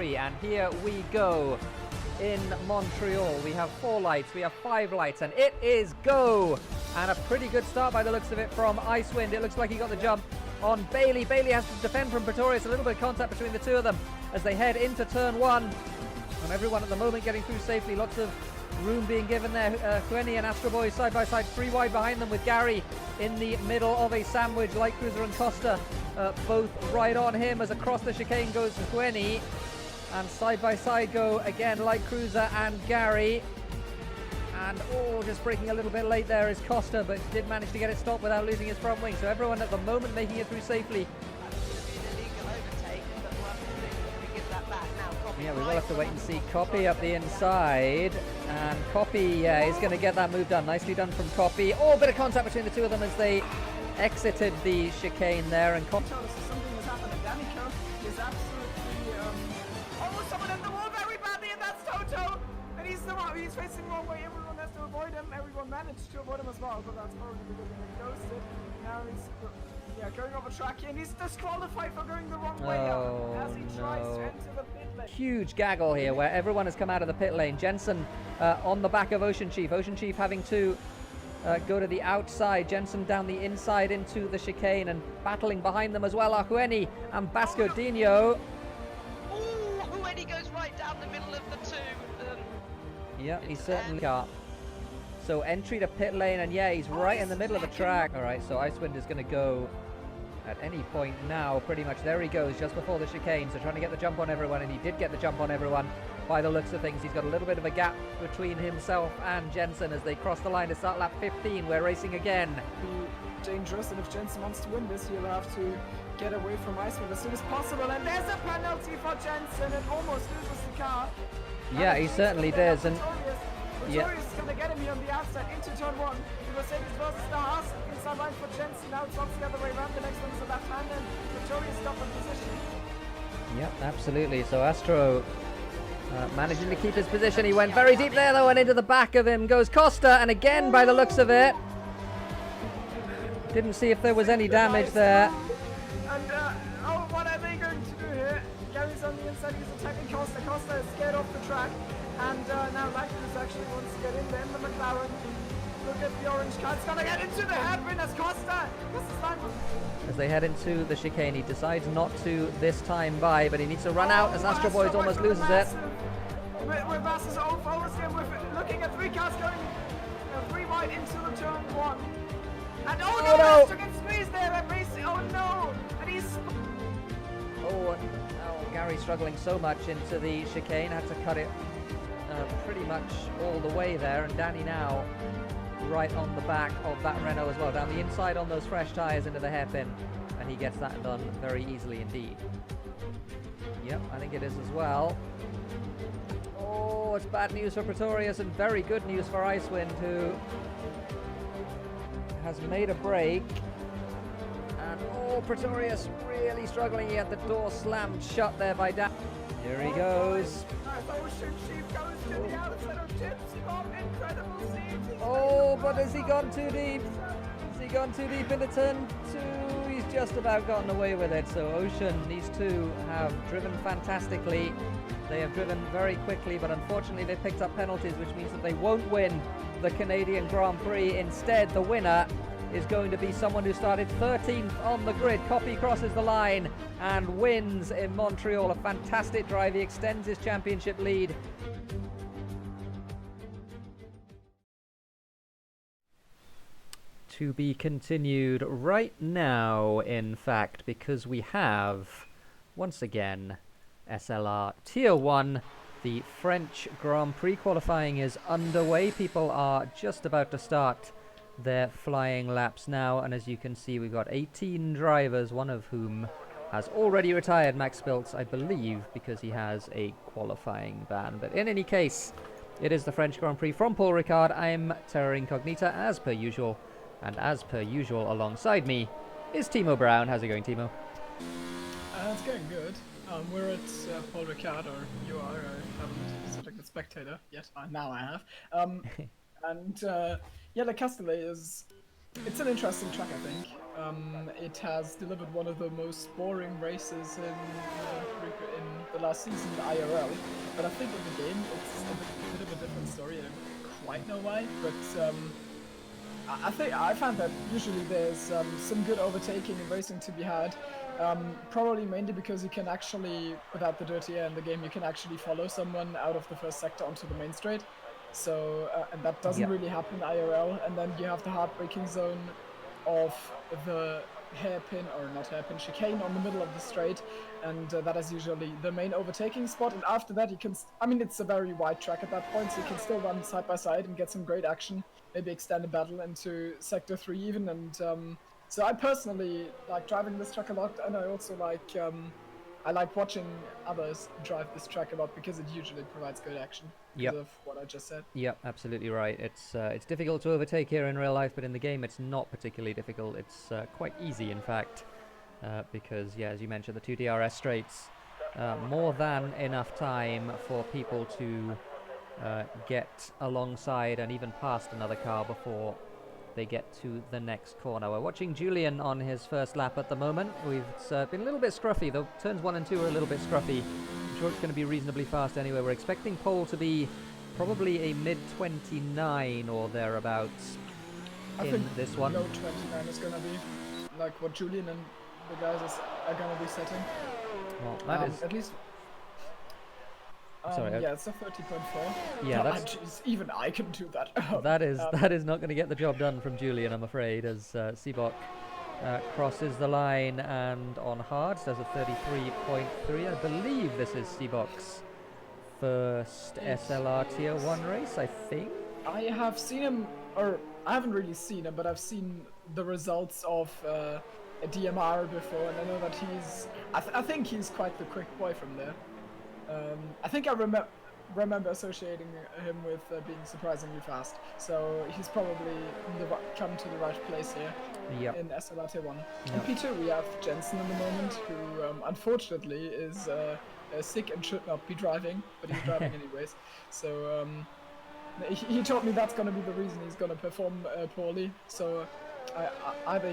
Prix, and here we go in Montreal. We have 4 lights, we have 5 lights, and it is go! And a pretty good start by the looks of it from Icewind. It looks like he got the jump on Bailey. Bailey has to defend from Pretorius. A little bit of contact between the two of them as they head into turn 1. And everyone at the moment getting through safely. Lots of room being given there. Quenny and Astro Boy side by side, 3 wide behind them, with Gary in the middle of a sandwich. Light Cruiser and Costa both right on him as across the chicane goes Quenny. And side by side go again Light Cruiser and Gary. And just braking a little bit late there is Costa, but did manage to get it stopped without losing his front wing. So everyone at the moment making it through safely. Yeah, we will have to wait and see. Copy up the inside, and Copy is going to get that move done. Nicely done from Copy. Bit of contact between the two of them as they exited the chicane there. And something has happened. Danica is absolutely someone in the wall very badly, and that's Toto. And he's facing the wrong way. Everyone has to avoid him. Everyone managed to avoid him as well, but that's probably because he ghosted. Now he's going off a track here, and he's disqualified for going the wrong way as he tries to enter the pit lane. Huge gaggle here where everyone has come out of the pit lane. Jensen on the back of Ocean Chief. Ocean Chief having to go to the outside. Jensen down the inside into the chicane, and battling behind them as well are Hueni and Basco Dino. Hueni goes right down the middle of the two. Yeah, he certainly can't. So entry to pit lane, and yeah, he's right in the middle of the track. All right, so Icewind is going to go at any point now, pretty much. There he goes, just before the chicane, so trying to get the jump on everyone, and he did get the jump on everyone by the looks of things. He's got a little bit of a gap between himself and Jensen as they cross the line to start lap 15. We're racing again. Be dangerous, and if Jensen wants to win this, he'll have to get away from Icewind as soon as possible, and there's a penalty for Jensen, and almost loses the car. Yeah, he certainly does, and Pretorius is going to get him here on the outside into turn 1. Mercedes versus the Haas. Inside line for Jensen. Now it's the other way around. The next one is a left hand, and Pretorius got the position. Yep, absolutely. So Astro managing to keep his position. He went very deep there, though, and into the back of him goes Costa. And again, by the looks of it, didn't see if there was any damage there. And, what are they going to do here? Gary's on the inside. He's attacking Costa. Costa is scared off the track. And now Lactus actually wants to get in there. The McLaren. Look at the orange car. It's going to get into the hairpin as Costa. As they head into the chicane, he decides not to this time by, but he needs to run out as Astro Boy almost loses it. With Masses almost here, we're looking at 3 cars going 3 wide into the turn 1. And no! Astro gets squeezed there. And basically, no! And he's... Gary struggling so much into the chicane, had to cut it pretty much all the way there, and Danny now right on the back of that Renault as well, down the inside on those fresh tyres into the hairpin, and he gets that done very easily indeed. Yep, I think it is as well. It's bad news for Pretorius and very good news for Icewind, who has made a break. And Pretorius really struggling. He had the door slammed shut there by Dan. Here he goes. Ocean Chief goes to the outside of Gypsy Bomb. Incredible seat. But has he gone too deep? Has he gone too deep into turn 2? He's just about gotten away with it. So Ocean, these two have driven fantastically. They have driven very quickly, but unfortunately they picked up penalties, which means that they won't win the Canadian Grand Prix. Instead, the winner is going to be someone who started 13th on the grid. Copy crosses the line and wins in Montreal. A fantastic drive. He extends his championship lead. To be continued right now, in fact, because we have, once again, SLR Tier 1. The French Grand Prix qualifying is underway. People are just about to start their flying laps now, and as you can see, we've got 18 drivers, one of whom has already retired, Max Spiltz, I believe, because he has a qualifying ban. But in any case, it is the French Grand Prix from Paul Ricard. I'm Terra Incognita, as per usual, and as per usual, alongside me is Timo Brown. How's it going, Timo? It's going good. We're at Paul Ricard, or you are. I haven't selected the spectator yet. Now I have. And yeah, Le Castellet is It's an interesting track, I think. It has delivered one of the most boring races in the last season, IRL. But I think in the game, it's a bit of a different story. I don't quite know why, but I found that usually there's some good overtaking and racing to be had. Probably mainly because you can actually, without the dirty air in the game, you can actually follow someone out of the first sector onto the main straight. So, and that doesn't really happen in IRL. And then you have the hard braking zone of the hairpin, or not hairpin, chicane on the middle of the straight. And that is usually the main overtaking spot. And after that, you can, I mean, it's a very wide track at that point, so you can still run side by side and get some great action. Maybe extend the battle into Sector 3 even, and so I personally like driving this track a lot, and I also like I like watching others drive this track a lot because it usually provides good action because of what I just said. Yep, absolutely right. It's difficult to overtake here in real life, but in the game it's not particularly difficult. It's quite easy, in fact, because, yeah, as you mentioned, the two DRS straights, more than enough time for people to get alongside and even past another car before they get to the next corner. We're watching Julian on his first lap at the moment. We've been a little bit scruffy, though. Turns 1 and 2 are a little bit scruffy. I'm sure it's going to be reasonably fast anyway. We're expecting pole to be probably a mid-29 or thereabouts in this one. No, 29 is going to be like what Julian and the guys are going to be setting. Well, that is... At least... Sorry, yeah, it's a 30.4. Yeah, that's... Geez, even I can do that. that is not going to get the job done from Julian, I'm afraid, as Seabok crosses the line and on hards does a 33.3. I believe this is Seabok's first SLR Tier 1 race, I think. I have seen him, or I haven't really seen him, but I've seen the results of a DMR before, and I know that he's... I think he's quite the quick boy from there. I think I remember associating him with being surprisingly fast, so he's probably come to the right place here in SLR Tier 1. In P2 we have Jensen in the moment, who unfortunately is sick and should not be driving, but he's driving anyways. So he told me that's going to be the reason he's going to perform poorly, so either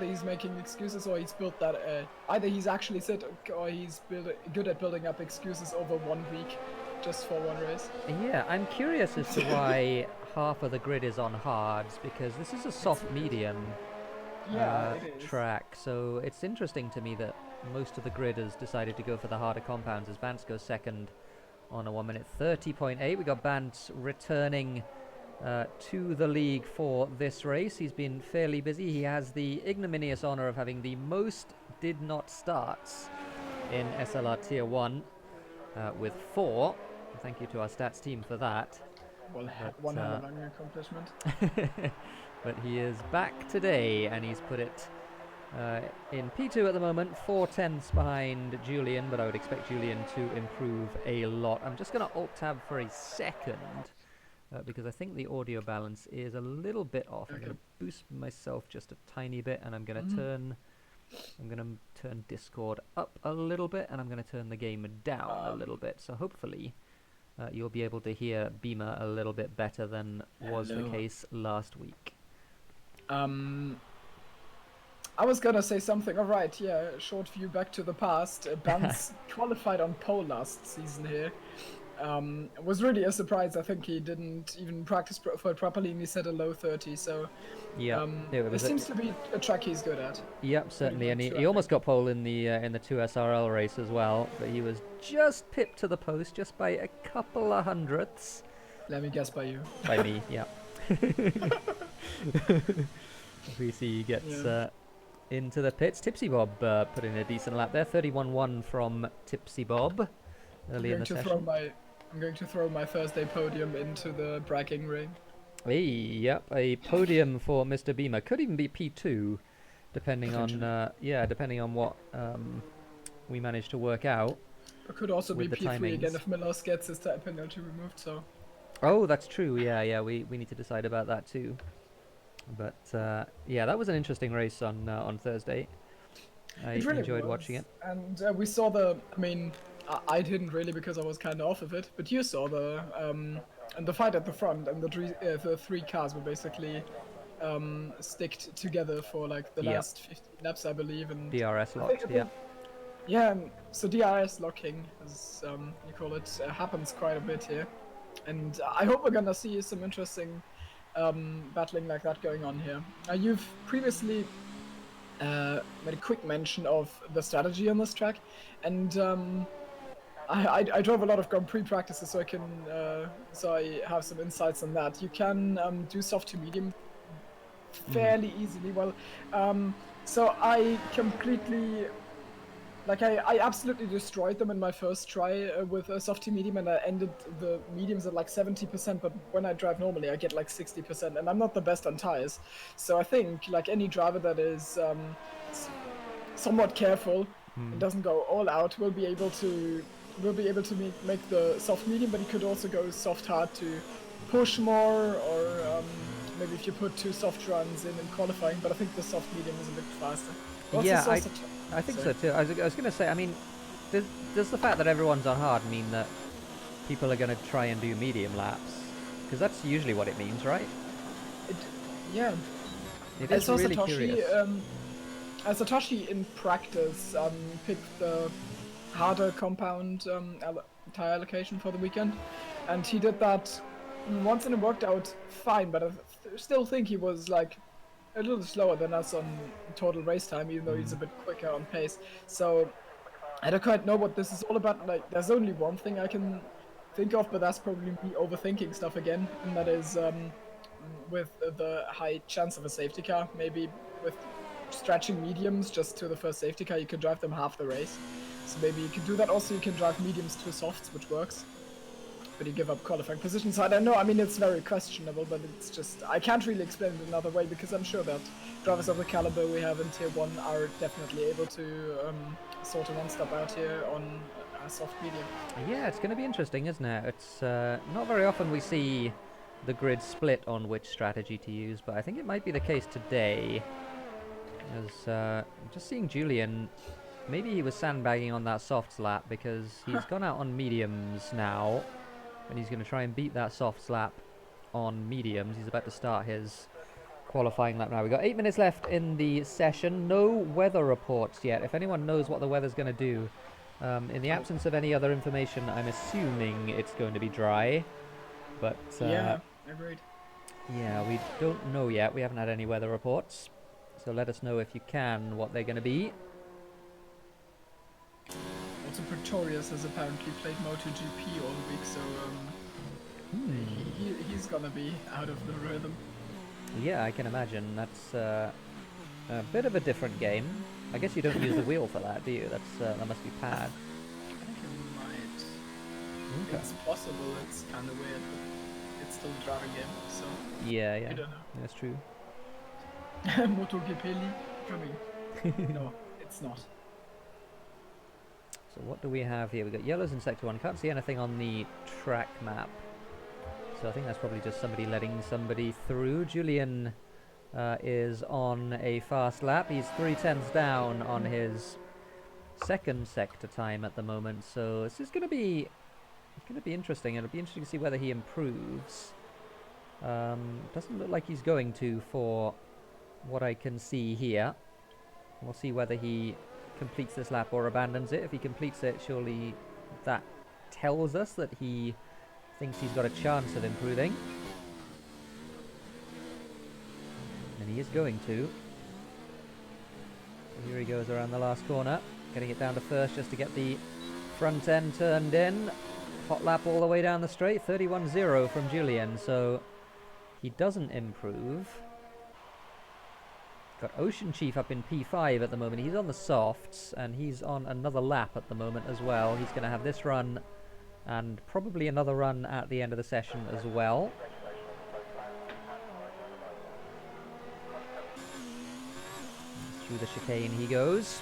he's making excuses or he's built that. Either he's actually sick or he's good at building up excuses over 1 week, just for one race. Yeah, I'm curious as to why half of the grid is on hards, because this is a soft medium track. So it's interesting to me that most of the grid has decided to go for the harder compounds, as Bance goes second on a 1 minute 30.8. We got Bance returning to the league for this race. He's been fairly busy. He has the ignominious honor of having the most did not starts in SLR Tier 1 with 4. Thank you to our stats team for that. Well, one hell of an accomplishment. But he is back today, and he's put it in P2 at the moment, 4 tenths behind Julian, but I would expect Julian to improve a lot. I'm just going to alt-tab for a second, because I think the audio balance is a little bit off. I'm going to boost myself just a tiny bit, and I'm going to turn Discord up a little bit, and I'm going to turn the game down a little bit. So hopefully you'll be able to hear Beamer a little bit better than was the case last week. I was going to say something. All right, yeah, short view back to the past. Bance qualified on pole last season here. It was really a surprise. I think he didn't even practice for it properly, and he set a low 30. So it seems to be a track he's good at. Yep, certainly, and he almost got pole in the 2 SRL race as well, but he was just pipped to the post just by a couple of hundredths. Let me guess, by you. By me, yeah. VC gets into the pits. Tipsy Bob put in a decent lap there. 31.1 from Tipsy Bob early in the session. I'm going to throw my Thursday podium into the bragging ring. Hey, yep, a podium for Mr. Beamer. Could even be P2, depending on what we manage to work out. It could also be P3 again if Milos gets his type penalty removed. So. Oh, that's true. Yeah. We need to decide about that too. But yeah, that was an interesting race on Thursday. I really enjoyed watching it. And we saw the. I mean, I didn't really because I was kind of off of it. But you saw the the fight at the front, and the three cars were basically sticked together for like the Yep. last 15 laps, I believe, and DRS I locked, think- yeah. Yeah, so DRS locking, as you call it, happens quite a bit here, and I hope we're gonna see some interesting battling like that going on here. You've previously made a quick mention of the strategy on this track, and I drove a lot of Grand Prix practices, so I have some insights on that. You can do soft to medium fairly easily. Well, so I completely. Like, I absolutely destroyed them in my first try with a soft to medium, and I ended the mediums at like 70%, but when I drive normally, I get like 60%, and I'm not the best on tires. So I think, like any driver that is somewhat careful and doesn't go all out will be able to make the soft medium, but he could also go soft hard to push more, or maybe if you put 2 soft runs in qualifying, but I think the soft medium is a bit faster. What's Yeah, the sauce I think Sorry. so too. I was going to say, I mean, does the fact that everyone's on hard mean that people are going to try and do medium laps? Because that's usually what it means, right? Yeah. It I is saw really Satoshi, curious. Satoshi in practice picked the harder compound tire allocation for the weekend, and he did that once, and it worked out fine. But I still think he was like a little slower than us on total race time, even though he's a bit quicker on pace. So I don't quite know what this is all about. Like, there's only one thing I can think of, but that's probably me overthinking stuff again, and that is with the high chance of a safety car. Maybe with stretching mediums just to the first safety car, you can drive them half the race. So maybe you can do that. Also, you can drive mediums to softs, which works. But you give up qualifying position. So I don't know. I mean, it's very questionable, but it's just I can't really explain it another way, because I'm sure that drivers of the caliber we have in Tier 1 are definitely able to sort a one-stop out here on a soft medium. Yeah, it's going to be interesting, isn't it? It's not very often we see the grid split on which strategy to use, but I think it might be the case today. As I'm just seeing Julian, maybe he was sandbagging on that softs lap, because he's gone out on mediums now, and he's going to try and beat that softs lap on mediums. He's about to start his qualifying lap now. We've got 8 minutes left in the session. No weather reports yet. If anyone knows what the weather's going to do, in the absence of any other information, I'm assuming it's going to be dry. But Yeah, agreed. yeah, we don't know yet. We haven't had any weather reports. So let us know if you can what they're going to be. Also, Pretorius has apparently played MotoGP all week, so he's gonna be out of the rhythm. Yeah, I can imagine. That's a bit of a different game. I guess you don't use the wheel for that, do you? That must be pad. I think it might. Okay. It's possible. It's kind of weird, but it's still a driving game, so Yeah, I yeah, don't know. that's true. MotoGP League? No, it's not. So what do we have here? We've got yellows in Sector 1. Can't see anything on the track map. So I think that's probably just somebody letting somebody through. Julian is on a fast lap. He's 3/10 down on his second sector time at the moment. So this is going to be interesting. It'll be interesting to see whether he improves. Doesn't look like he's going to, for what I can see here. We'll see whether he completes this lap or abandons it. If he completes it, surely that tells us that he thinks he's got a chance of improving. And he is going to. So here he goes around the last corner, getting it down to first just to get the front end turned in. Hot lap all the way down the straight, 31.0 from Julian, so he doesn't improve. Got Ocean Chief up in P5 at the moment. He's on the softs, and he's on another lap at the moment as well. He's going to have this run, and probably another run at the end of the session as well. Through the chicane he goes.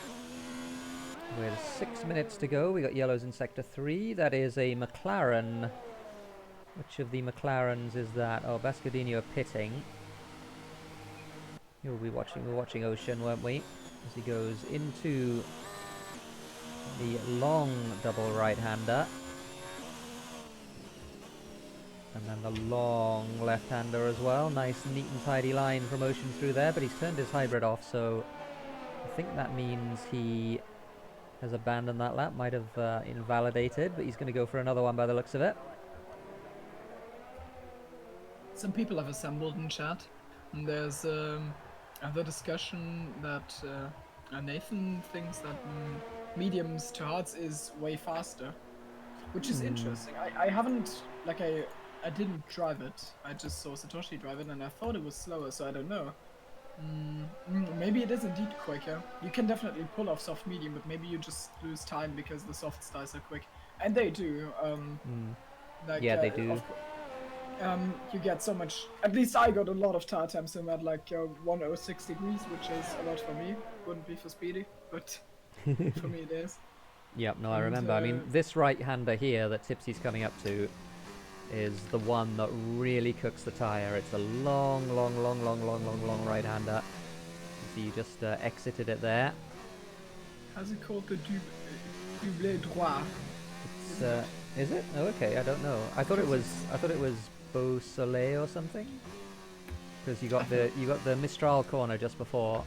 With 6 minutes to go, we got yellows in Sector 3. That is a McLaren. Which of the McLarens is that? Oh, Bascadinho pitting. You'll be watching. We're watching Ocean, weren't we? As he goes into the long double right-hander. And then the long left-hander as well. Nice, neat and tidy line from Ocean through there, but he's turned his hybrid off, so I think that means he has abandoned that lap. Might have invalidated, but he's going to go for another one by the looks of it. Some people have assembled in chat, and there's the discussion that Nathan thinks that mediums to hards is way faster, which is interesting. I haven't, like, I didn't drive it. I just saw Satoshi drive it, and I thought it was slower, so I don't know. Maybe it is indeed quicker. You can definitely pull off soft medium, but maybe you just lose time because the softs die so quick. And they do. Like, yeah, they do. You get so much. At least I got a lot of tire temps in that, like 106 degrees, which is a lot for me. Wouldn't be for Speedy, but for me it is. Yep, no, I remember. I mean, this right-hander here that Tipsy's coming up to is the one that really cooks the tire. It's a long right-hander. So you just exited it there. How's it called? The double droit. It's, is it? Oh, okay. I don't know. I thought it was Beau Soleil or something. Because you got the Mistral corner just before,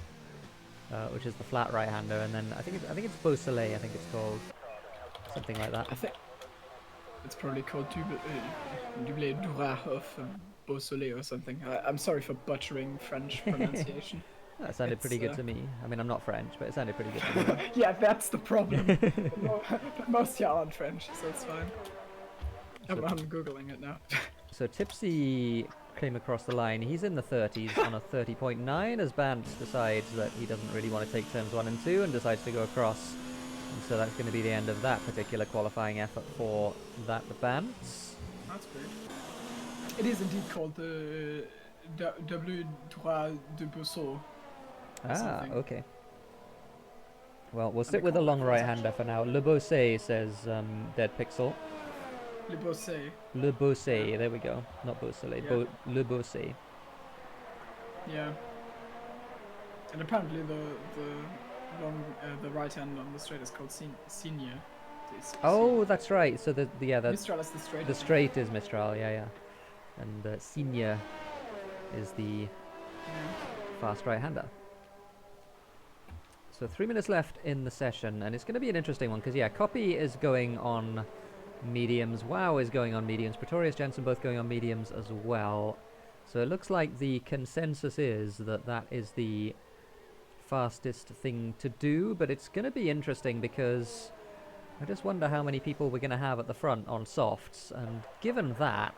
which is the flat right-hander, and then I think it's Beau Soleil. I think it's called something like that. I think it's probably called double droit of Beau Soleil or something. I'm sorry for butchering French pronunciation. That sounded pretty good to me. I mean, I'm not French, but it sounded pretty good to me. Yeah, that's the problem. But most here aren't French, so it's fine. I'm Googling it now. So Tipsy came across the line. He's in the 30s on a 30.9 as Bant decides that he doesn't really want to take turns 1 and 2 and decides to go across. And so that's going to be the end of that particular qualifying effort for that Bant. That's great. It is indeed called the double droit de Bousseau. Ah, okay. Well, we'll stick with the long right-hander for now. Le Bossé says Dead Pixel. Le Bossé. Le Bossé, there we go. Not Beausoleil, Yeah. Le Bossé. Yeah. And apparently the long the right hand on the straight is called senior. Oh, that's right. So the Mistral is the straight. The straight is Mistral, yeah. And senior is the fast right-hander. So 3 minutes left in the session, and it's going to be an interesting one because, yeah, Copy is going on mediums, Wow is going on mediums, Pretorius, Jensen both going on mediums as well. So it looks like the consensus is that that is the fastest thing to do, but it's going to be interesting because I just wonder how many people we're going to have at the front on softs, and given that,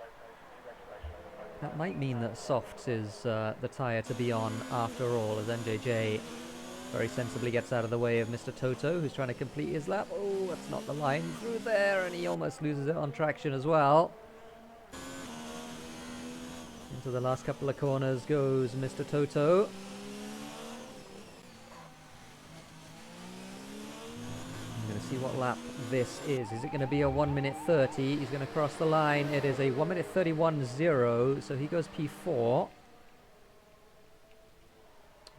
that might mean that softs is the tyre to be on after all, as NJJ very sensibly gets out of the way of Mr. Toto, who's trying to complete his lap. Oh, that's not the line through there, and he almost loses it on traction as well. Into the last couple of corners goes Mr. Toto. I'm going to see what lap this is. Is it going to be a 1 minute 30? He's going to cross the line. It is a 1 minute 31.0, so he goes P4.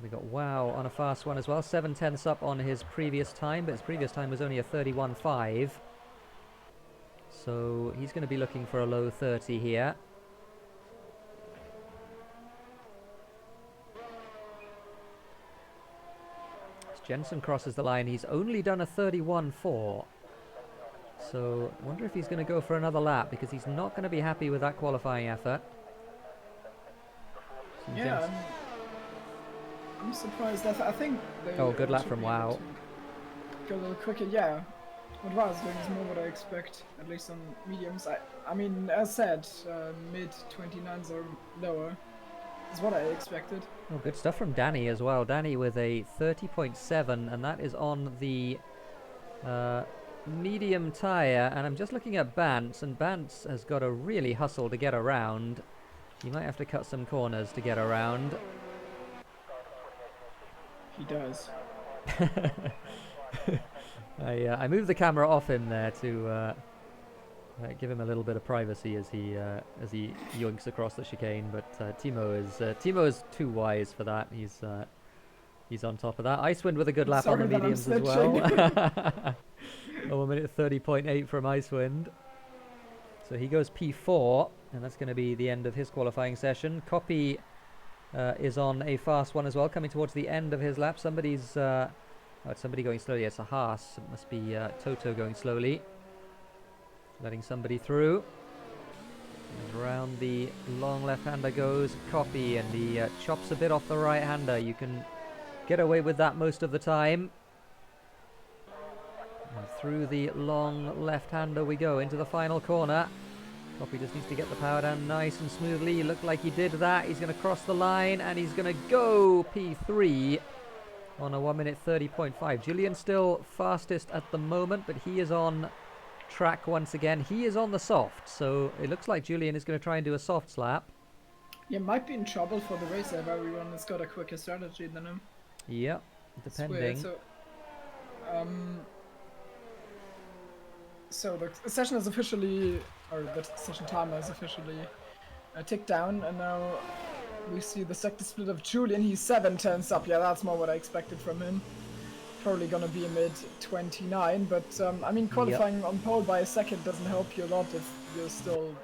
We got Wow on a fast one as well, 7/10 up on his previous time, but his previous time was only a 31.5. So he's going to be looking for a low 30 here. As Jensen crosses the line, he's only done a 31.4. So I wonder if he's going to go for another lap, because he's not going to be happy with that qualifying effort. Yeah, I'm surprised. I think they good lap from Wow. Go a little quicker, yeah. What Wow is doing is more what I expect, at least on mediums. I mean, as said, mid 29s or lower is what I expected. Oh, good stuff from Danny as well. Danny with a 30.7, and that is on the medium tyre. And I'm just looking at Bantz, and Bantz has got to really hustle to get around. He might have to cut some corners to get around. He does. I moved the camera off him there to give him a little bit of privacy as he yoinks across the chicane. But Timo is too wise for that. He's on top of that. Icewind with a good lap on the mediums as well. A 1 minute 30.8 from Icewind. So he goes P4, And that's going to be the end of his qualifying session. Copy is on a fast one as well, coming towards the end of his lap. Somebody's... oh, it's somebody going slowly. It's a Haas. It must be Toto going slowly. Letting somebody through. And around the long left-hander goes Copy, and he chops a bit off the right-hander. You can get away with that most of the time. And through the long left-hander we go into the final corner. Copy just needs to get the power down nice and smoothly. Looked like he did that. He's going to cross the line, and he's going to go P3 on a 1 minute 30.5. Julian still fastest at the moment, but he is on track once again. He is on the soft, so it looks like Julian is going to try and do a soft slap. You might be in trouble for the race if everyone has got a quicker strategy than him. Yeah, depending. So the session is officially, or the session timer is officially ticked down, and now we see the sector split of Julian. He's 7 turns up. Yeah, that's more what I expected from him. Probably gonna be a mid 29, but I mean, qualifying on pole by a second doesn't help you a lot if you're still,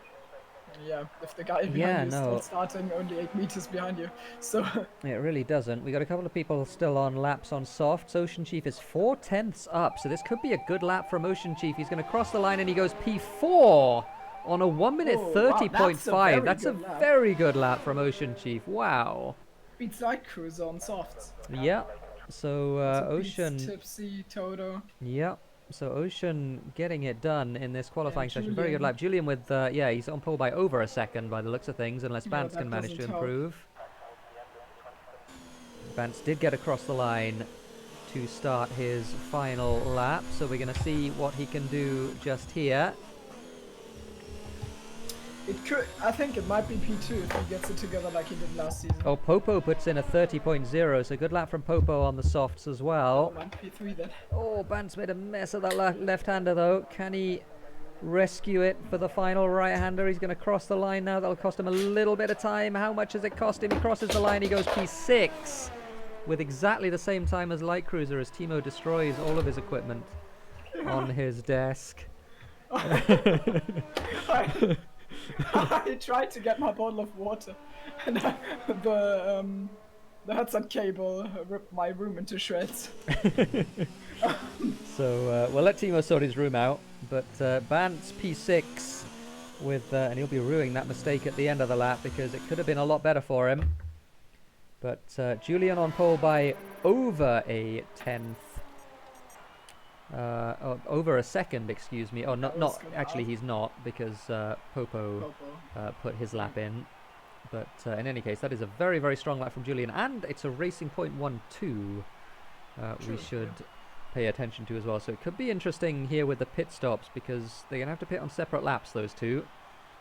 if the guy behind you is still starting only 8 meters behind you. So it really doesn't. We got a couple of people still on laps on softs. Ocean Chief is 4/10 up, so this could be a good lap from Ocean Chief. He's going to cross the line, and he goes P4 on a 1 minute 30.5. That's a very good lap from Ocean Chief. Wow. Beats Light Cruiser on softs. Yeah. So Ocean. Tipsy, Toto. Yeah. So Ocean getting it done in this qualifying session. Very good lap. Julian with, he's on pole by over a second by the looks of things, unless Bance can manage to improve. Bance did get across the line to start his final lap, so we're going to see what he can do just here. It could, I think it might be P2 if he gets it together like he did last season. Oh, Popo puts in a 30.0, so good lap from Popo on the softs as well. Oh, man, P3 then. Oh, Bance made a mess of that left-hander though. Can he rescue it for the final right-hander? He's going to cross the line now. That'll cost him a little bit of time. How much does it cost him? He crosses the line. He goes P6 with exactly the same time as Light Cruiser, as Timo destroys all of his equipment on his desk. I tried to get my bottle of water, and the headset cable ripped my room into shreds. So we'll let Timo sort his room out, but Bance P6 with, and he'll be ruining that mistake at the end of the lap because it could have been a lot better for him. But Julian on pole by over a tenth. Over a second, excuse me. Oh, not actually, he's not, because Popo put his lap in. But in any case, that is a very, very strong lap from Julian, and it's a racing point 1-2 we should pay attention to as well. So it could be interesting here with the pit stops, because they're going to have to pit on separate laps, those two.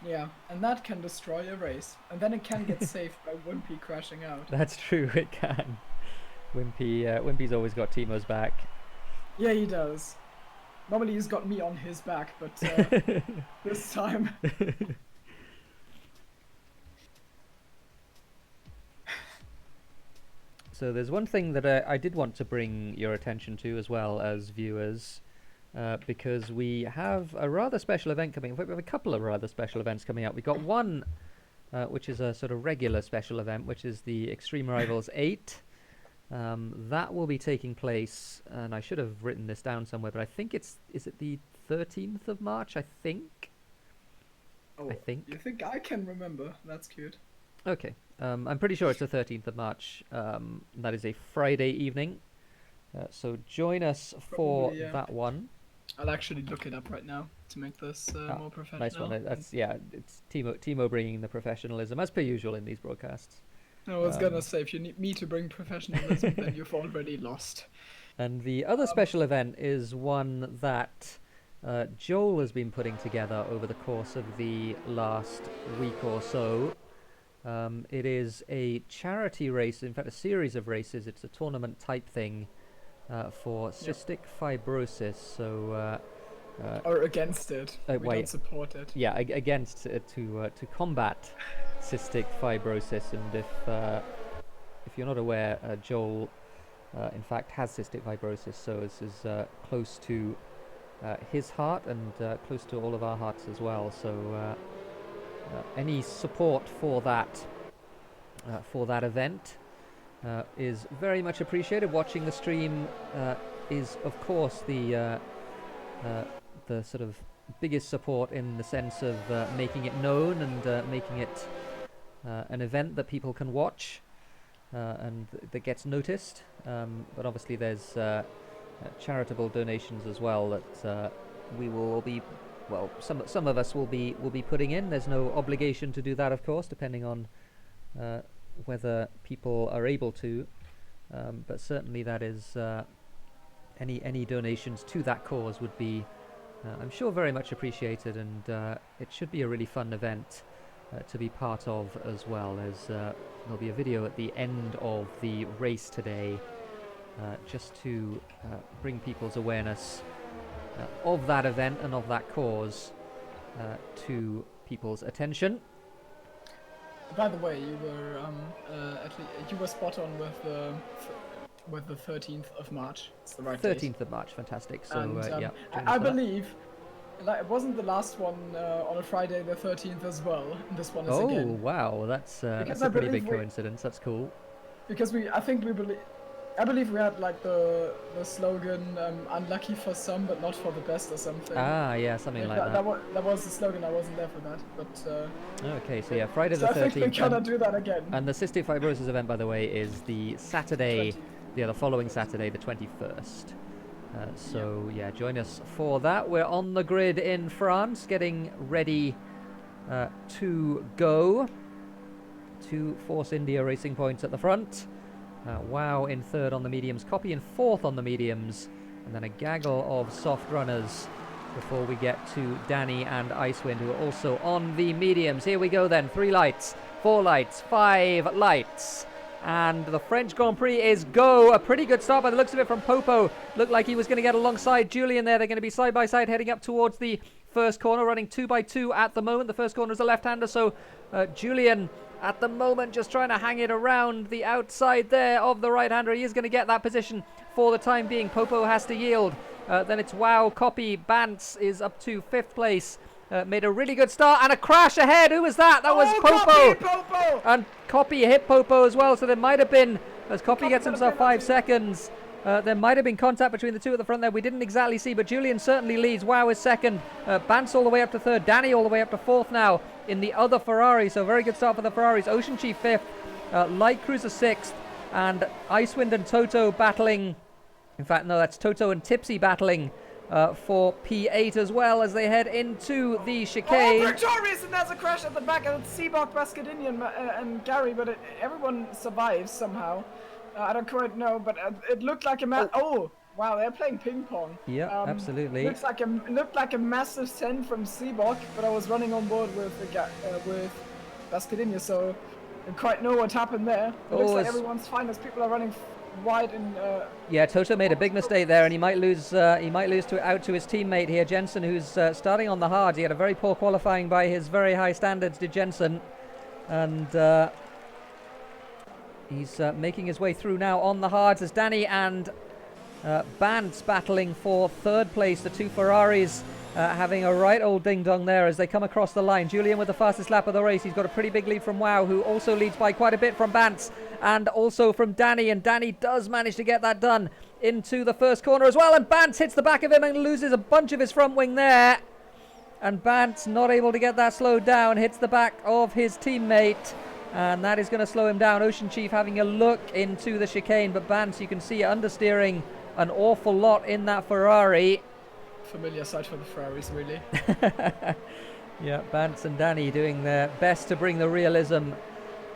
Yeah, and that can destroy a race. And then it can get saved by Wimpy crashing out. That's true, it can. Wimpy's always got Timo's back. Yeah, he does. Normally he's got me on his back, but this time... So there's one thing that I did want to bring your attention to as well as viewers, because we have a rather special event coming. In fact, we have a couple of rather special events coming up. We've got one which is a sort of regular special event, which is the Extreme Rivals 8. That will be taking place, and I should have written this down somewhere, but I think is it the 13th of March, I think? Oh, I think. You think I can remember? That's cute. Okay. I'm pretty sure it's the 13th of March. That is a Friday evening. So join us for that one. I'll actually look it up right now to make this more professional. Nice one. That's, it's Timo bringing the professionalism, as per usual in these broadcasts. I was gonna say, if you need me to bring professionalism, then you've already lost. And the other special event is one that Joel has been putting together over the course of the last week or so. It is a charity race, in fact a series of races. It's a tournament type thing for cystic fibrosis. So or against it. We don't support it. Yeah, against to combat cystic fibrosis. And if you're not aware, Joel in fact has cystic fibrosis, so this is close to his heart and close to all of our hearts as well. So any support for that event is very much appreciated. Watching the stream is, of course, the sort of biggest support in the sense of making it known and making it an event that people can watch and that gets noticed. But obviously, there's charitable donations as well that we will be, well, some of us will be putting in. There's no obligation to do that, of course, depending on whether people are able to. But certainly, that is any donations to that cause would be, I'm sure, very much appreciated, and it should be a really fun event to be part of as well. There'll be a video at the end of the race today, just to bring people's awareness of that event and of that cause to people's attention. By the way, you were you were spot on with the 13th of March. It's the right 13th date. of March, fantastic. So And, yeah, I believe it wasn't the last one on a Friday the 13th as well. And this one is oh again. wow, that's a Because I pretty big believe coincidence. That's cool. Because I believe we had like the slogan "Unlucky for some, but not for the best" or something. Ah, yeah, something like that. That was the slogan. I wasn't there for that, but. Okay, so yeah, Friday the So I think we 13th. cannot do that again. And the cystic fibrosis event, by the way, is the Saturday, the following Saturday, the 21st. So yeah, join us for that. We're on the grid in France, getting ready to go to Force India Racing Points at the front. Wow in third on the mediums, Copy in fourth on the mediums, and then a gaggle of soft runners before we get to Danny and Icewind, who are also on the mediums. Here we go then, 3 lights, 4 lights, 5 lights. And the French Grand Prix is go. A pretty good start by the looks of it from Popo. Looked like he was going to get alongside Julian there. They're going to be side by side heading up towards the first corner, running 2x2 at the moment. The first corner is a left-hander, so Julian at the moment just trying to hang it around the outside there of the right-hander. He is going to get that position for the time being. Popo has to yield. Then it's Wow, Copy, Bantz is up to 5th place. Made a really good start and a crash ahead. Who was that? That was Popo. Popo! And Copy hit Popo as well, so there might have been, as Copy gets himself 5 seconds, there might have been contact between the two at the front there. We didn't exactly see, but Julian certainly leads. Wow is second. Bantz all the way up to 3rd. Danny all the way up to 4th now in the other Ferrari. So very good start for the Ferraris. Ocean Chief 5th. Light Cruiser 6th. And Icewind and Toto battling. In fact, no, that's Toto and Tipsy battling for P8 as well as they head into the chicane. Oh, victorious! And there's a crash at the back, and it's Seabok, Bascadini, and Gary, but everyone survives somehow. I don't quite know, but it looked like a oh, wow, they're playing ping pong. Yeah, absolutely. Looked like a massive send from Seabok, but I was running on board with Bascadini, so I don't quite know what happened there. It looks like everyone's fine as people are running wide and. Yeah, Toto made a big mistake there, and he might lose. Out to his teammate here, Jensen, who's starting on the hard. He had a very poor qualifying by his very high standards, did Jensen, and he's making his way through now on the hards as Danny and Bantz battling for 3rd place. The two Ferraris having a right old ding-dong there as they come across the line. Julian with the fastest lap of the race. He's got a pretty big lead from Wow, who also leads by quite a bit from Bantz and also from Danny. And Danny does manage to get that done into the first corner as well. And Bantz hits the back of him and loses a bunch of his front wing there. And Bantz not able to get that slowed down. Hits the back of his teammate. And that is going to slow him down. Ocean Chief having a look into the chicane. But Bantz, you can see, understeering an awful lot in that Ferrari. Familiar sight for the Ferraris, really. Yeah, Bantz and Danny doing their best to bring the realism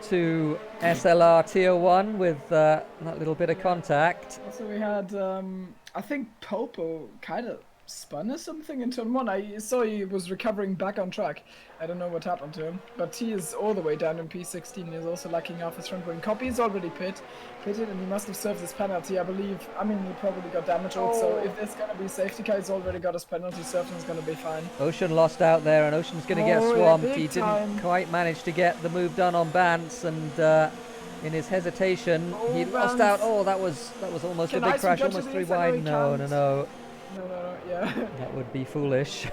to SLR Tier 1 with that little bit of contact. Also, we had, I think Popo kind of spun or something in turn 1. I saw he was recovering back on track. I don't know what happened to him, but he is all the way down in P16. He's also lacking half his front wing. Copy is already pitted, and he must have served his penalty, I believe. I mean, he probably got damage also. If there's going to be safety car, he's already got his penalty served and he's going to be fine. Ocean lost out there, and Ocean's going to get swamped. Yeah, he didn't quite manage to get the move done on Bantz, and in his hesitation, he lost out. Oh, that was almost a big crash, almost 3 wide. No, yeah. that would be foolish.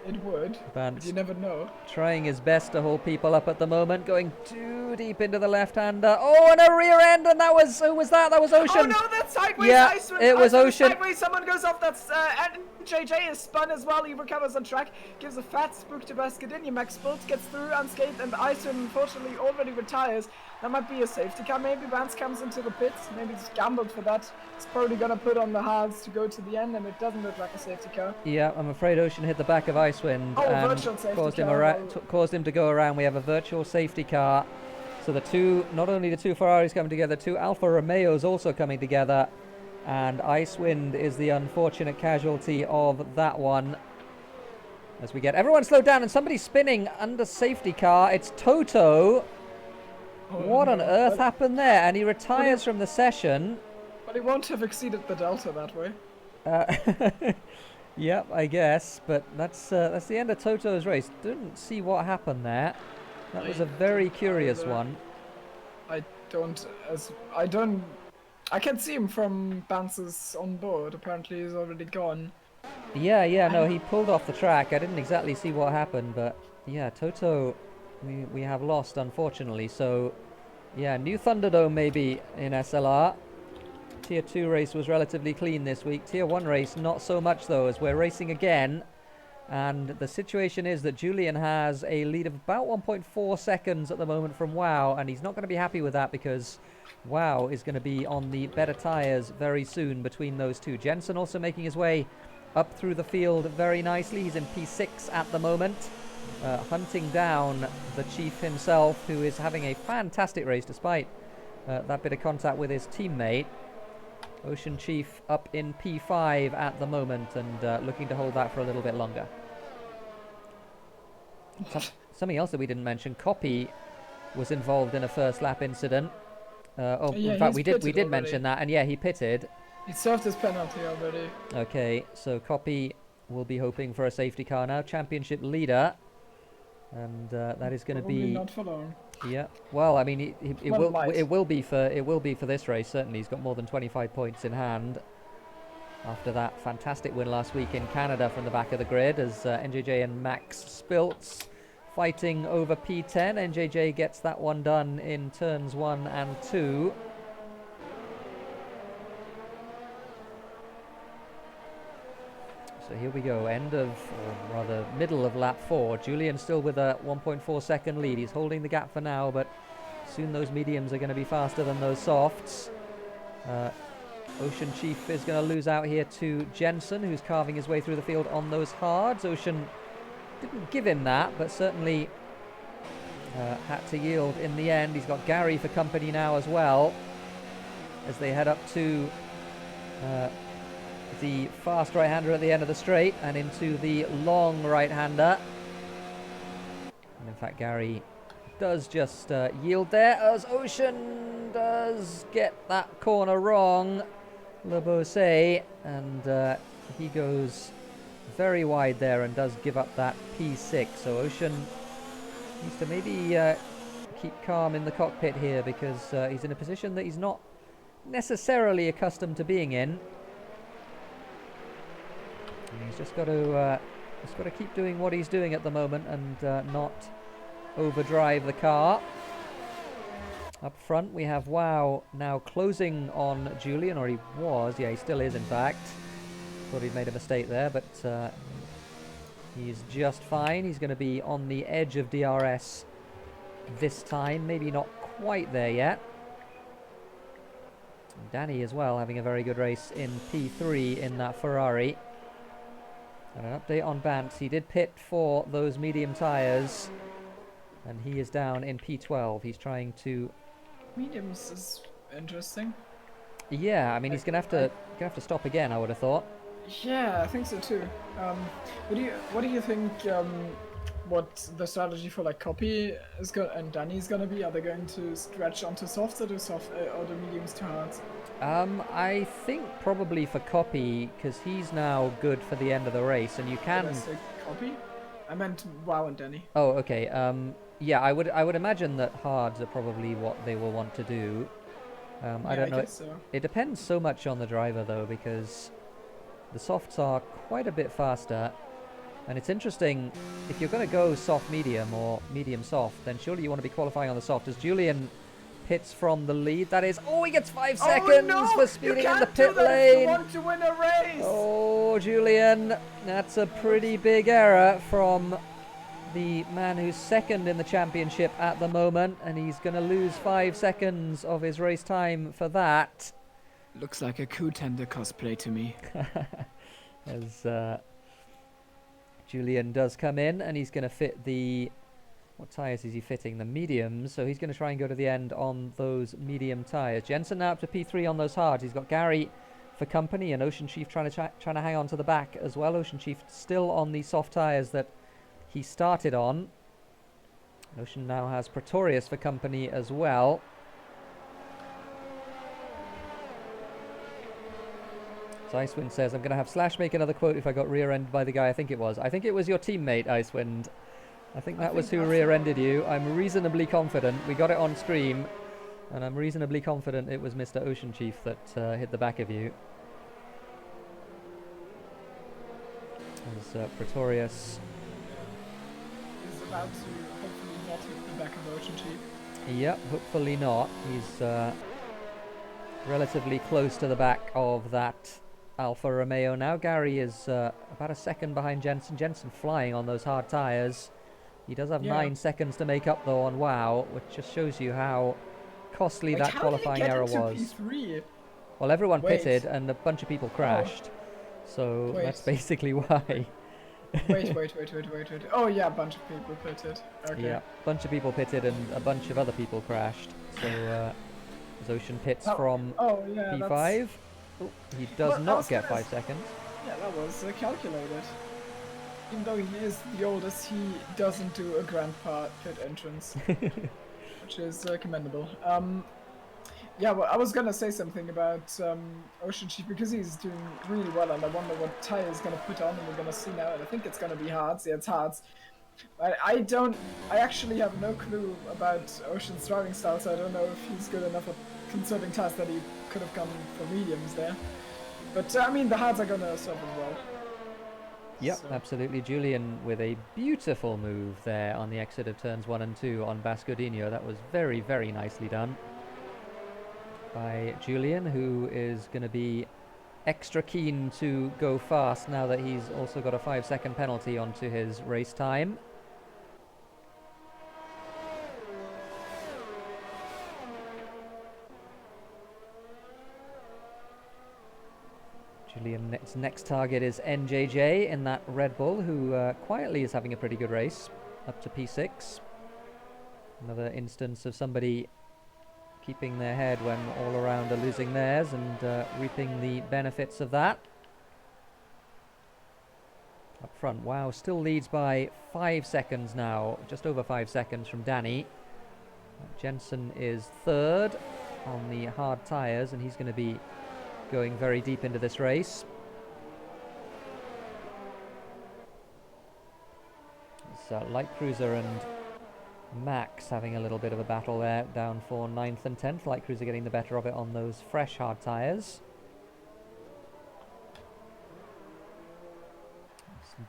it would, but Vance you never know. trying his best to hold people up at the moment, going too deep into the left-hander. Oh, and a rear end, and that was, who was that? That was Ocean. Oh no, that's sideways. Yeah, Icewind, it was Icewind Ocean. Sideways. Someone goes off. That's and JJ is spun as well. He recovers on track, gives a fat spook to Bascadini. Max Bolt gets through unscathed, and Icewind unfortunately already retires. That might be a safety car. Maybe Vance comes into the pits. Maybe he's gambled for that. He's probably gonna put on the hards to go to the end, and it doesn't look like a safety car. Yeah, I'm afraid Ocean hit the back of Icewind Oh, virtual safety caused him, car. caused him to go around. We have a virtual safety car. So the two, not only the two Ferraris coming together, two Alfa Romeos also coming together. And Icewind is the unfortunate casualty of that one. As we get everyone slowed down, and somebody's spinning under safety car. It's Toto. What on earth happened there? And he retires from the session. But he won't have exceeded the delta that way. Yep, I guess. But that's the end of Toto's race. Didn't see what happened there. That was a very curious one. I can't see him from Vance's on board. Apparently he's already gone. Yeah, no, he pulled off the track. I didn't exactly see what happened, but yeah, Toto, we have lost, unfortunately. So, yeah, new Thunderdome maybe in SLR. Tier 2 race was relatively clean this week. Tier 1 race, not so much, though, as we're racing again. And the situation is that Julian has a lead of about 1.4 seconds at the moment from WoW, and he's not going to be happy with that because WoW is going to be on the better tyres very soon between those two. Jensen also making his way up through the field very nicely. He's in P6 at the moment, hunting down the Chief himself, who is having a fantastic race despite that bit of contact with his teammate. Ocean Chief up in P5 at the moment and looking to hold that for a little bit longer. Something else that we didn't mention, Copy was involved in a first lap incident. In fact, we did mention that, and yeah, he pitted. He served his penalty already. Okay, so Copy will be hoping for a safety car now, championship leader, and that is going to be not for long. Yeah, well, I mean, it will be for this race. Certainly, he's got more than 25 points in hand after that fantastic win last week in Canada from the back of the grid. As NJJ and Max Spiltz fighting over P10, NJJ gets that one done in turns 1 and 2. So here we go, end of, or rather middle of lap 4. Julian still with a 1.4 second lead. He's holding the gap for now, but soon those mediums are going to be faster than those softs. Ocean Chief is going to lose out here to Jensen, who's carving his way through the field on those hards. Ocean didn't give him that, but certainly had to yield in the end. He's got Gary for company now as well, as they head up to the fast right-hander at the end of the straight and into the long right-hander. And in fact, Gary does just yield there as Ocean does get that corner wrong. Le Beausset, and he goes very wide there and does give up that P6. So Ocean needs to maybe keep calm in the cockpit here because he's in a position that he's not necessarily accustomed to being in. And he's just got to keep doing what he's doing at the moment and not overdrive the car. Up front we have WoW now closing on Julian, or he was. Yeah, he still is in fact. Thought he'd made a mistake there, but he's just fine. He's going to be on the edge of DRS this time. Maybe not quite there yet. Danny as well having a very good race in P3 in that Ferrari. And an update on Bantz. He did pit for those medium tyres, and he is down in P12. He's trying to... Mediums is interesting. Yeah, I mean, he's gonna have to stop again, I would have thought. Yeah, I think so too. What do you think? What the strategy for like Copy is and Danny's gonna be? Are they going to stretch onto softs or do mediums to hards? I think probably for Copy, because he's now good for the end of the race, and you can. Did I say Copy? I meant WoW and Danny. Oh, okay. Yeah, I would imagine that hards are probably what they will want to do. I don't know. So. It depends so much on the driver though, because the softs are quite a bit faster. And it's interesting, if you're going to go soft medium or medium soft, then surely you want to be qualifying on the soft. As Julian pits from the lead, that is, oh, he gets 5 seconds no! for speeding in the You can't do pit that if you lane. want to win a race. Oh, Julian, that's a pretty big error from the man who's second in the championship at the moment, and he's going to lose 5 seconds of his race time for that. Looks like a contender cosplay to me. As Julian does come in, and he's going to fit the... What tyres is he fitting? The mediums. So he's going to try and go to the end on those medium tyres. Jensen now up to P3 on those hards. He's got Gary for company, and Ocean Chief trying to hang on to the back as well. Ocean Chief still on the soft tyres that he started on. Ocean now has Pretorius for company as well. So Icewind says, I'm going to have Slash make another quote if I got rear-ended by the guy. I think it was your teammate, Icewind. I think that was who rear-ended you. I'm reasonably confident. We got it on stream, and I'm reasonably confident it was Mr. Ocean Chief that hit the back of you. As Pretorius Is about to hopefully not hit the back of Ocean Chief. Yep, hopefully not. He's relatively close to the back of that Alfa Romeo now. Gary is about a second behind Jensen. Jensen flying on those hard tyres. He does have 9 seconds to make up though on WoW, which just shows you how costly that qualifying error was. P3? Well, everyone pitted and a bunch of people crashed. So that's basically why. wait. Oh yeah, a bunch of people pitted. Okay. Yeah, a bunch of people pitted and a bunch of other people crashed. So Ocean pits from P5. Oh, he does not get 5 seconds. Yeah, that was calculated. Even though he is the oldest, he doesn't do a grandpa pit entrance, which is commendable. Yeah, well, I was gonna say something about Ocean Chief because he's doing really well, and I wonder what tire he's gonna put on, and we're gonna see now. And I think it's gonna be hards. Yeah, it's hards. I actually have no clue about Ocean's driving style, so I don't know if he's good enough at conserving tires that he could have gone for mediums there. But I mean, the hards are gonna serve him well. Yep, so. Absolutely. Julian with a beautiful move there on the exit of turns 1 and 2 on Bascodinho. That was very, very nicely done by Julian, who is going to be extra keen to go fast now that he's also got a 5-second penalty onto his race time. Julian's next target is NJJ in that Red Bull, who quietly is having a pretty good race, up to P6. Another instance of somebody keeping their head when all around are losing theirs and reaping the benefits of that. Up front, wow, still leads by 5 seconds now, just over 5 seconds from Danny. Jensen is third on the hard tyres, and he's going to be going very deep into this race. It's Light Cruiser and Max having a little bit of a battle there, down for 9th and 10th. Light Cruiser getting the better of it on those fresh hard tyres.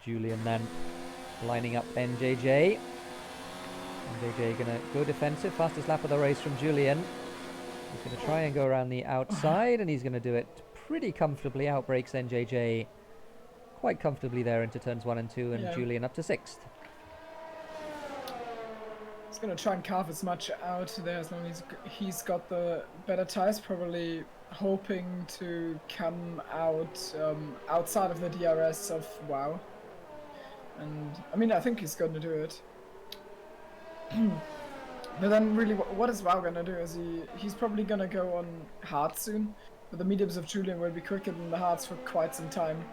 Julian then lining up NJJ. NJJ gonna go defensive, fastest lap of the race from Julian. He's going to try and go around the outside, and he's going to do it pretty comfortably. Outbreaks NJJ quite comfortably there into turns 1 and 2, and Julian up to 6th. He's going to try and carve as much out there as long as he's got the better tires, probably hoping to come out outside of the DRS of WoW. And, I mean, I think he's going to do it. But then really, what is WoW gonna do? Is he's probably gonna go on hard soon, but the mediums of Julian will be quicker than the hards for quite some time.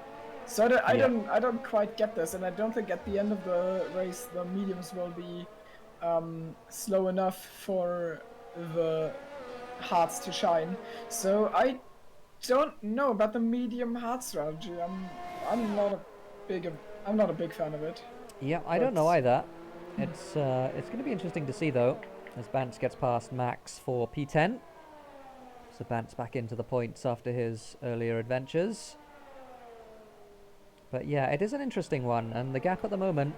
So I don't quite get this, and I don't think at the end of the race the mediums will be slow enough for the hards to shine. So I don't know about the medium hard strategy. I'm not a big fan of it. Yeah, I don't know either. It's going to be interesting to see though, as Bantz gets past Max for P10. So Bantz back into the points after his earlier adventures. But yeah, it is an interesting one, and the gap at the moment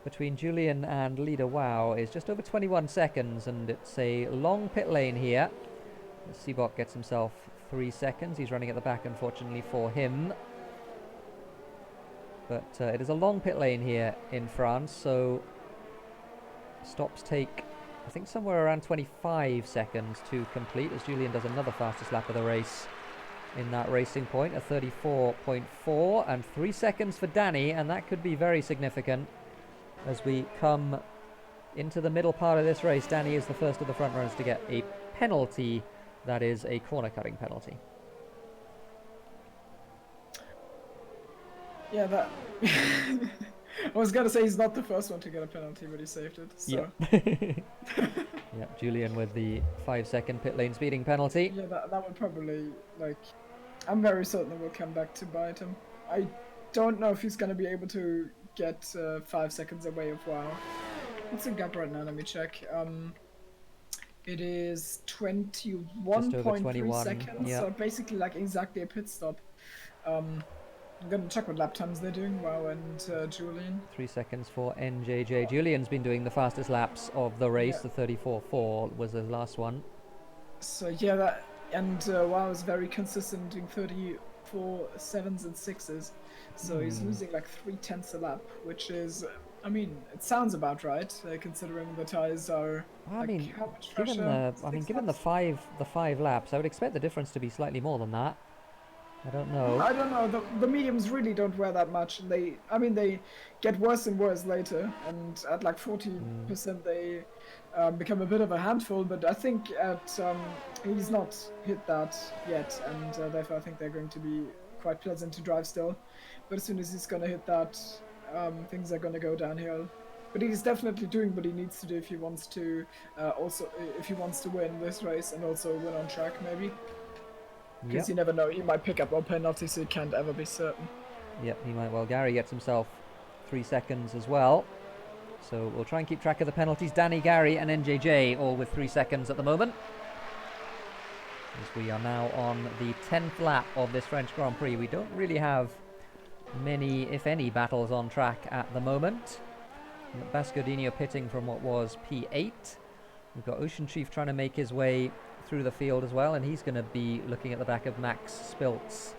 between Julian and leader WoW is just over 21 seconds, and it's a long pit lane here. Seabot gets himself 3 seconds. He's running at the back, unfortunately for him. But it is a long pit lane here in France, so stops take, I think, somewhere around 25 seconds to complete, as Julian does another fastest lap of the race in that racing point, a 34.4, and 3 seconds for Danny, and that could be very significant as we come into the middle part of this race. Danny is the first of the front runners to get a penalty, that is a corner cutting penalty. Yeah, that... I was gonna say he's not the first one to get a penalty, but he saved it, so... Yeah, Julian with the 5-second pit lane speeding penalty. Yeah, that would probably, like... I'm very certain it will come back to bite him. I don't know if he's gonna be able to get 5 seconds away of WoW. What's the gap right now? Let me check. It is 21.3 seconds, yeah. so basically like exactly a pit stop. I'm gonna check what lap times they're doing, WoW and Julian. 3 seconds for NJJ. Julian's been doing the fastest laps of the race. The 34.4 was the last one. So yeah, and WoW is very consistent, doing 34 7s and 6s. So he's losing like 3/10 a lap, which is, I mean, it sounds about right, considering the tires are. Well, I like, mean, how much given pressure? given the five laps, I would expect the difference to be slightly more than that. I don't know. I don't know. The mediums really don't wear that much, and they get worse and worse later. And at like 40%, they become a bit of a handful. But I think he's not hit that yet, and therefore I think they're going to be quite pleasant to drive still. But as soon as he's gonna hit that, things are gonna go downhill. But he's definitely doing what he needs to do if he wants to win this race and also win on track maybe. Because you never know, he might pick up a penalty, so you can't ever be certain. Yep, he might well. Gary gets himself 3 seconds as well. So we'll try and keep track of the penalties. Danny, Gary and NJJ all with 3 seconds at the moment. As we are now on the 10th lap of this French Grand Prix. We don't really have many, if any, battles on track at the moment. Bascodino pitting from what was P8. We've got Ocean Chief trying to make his way through the field as well, and he's going to be looking at the back of Max Spiltz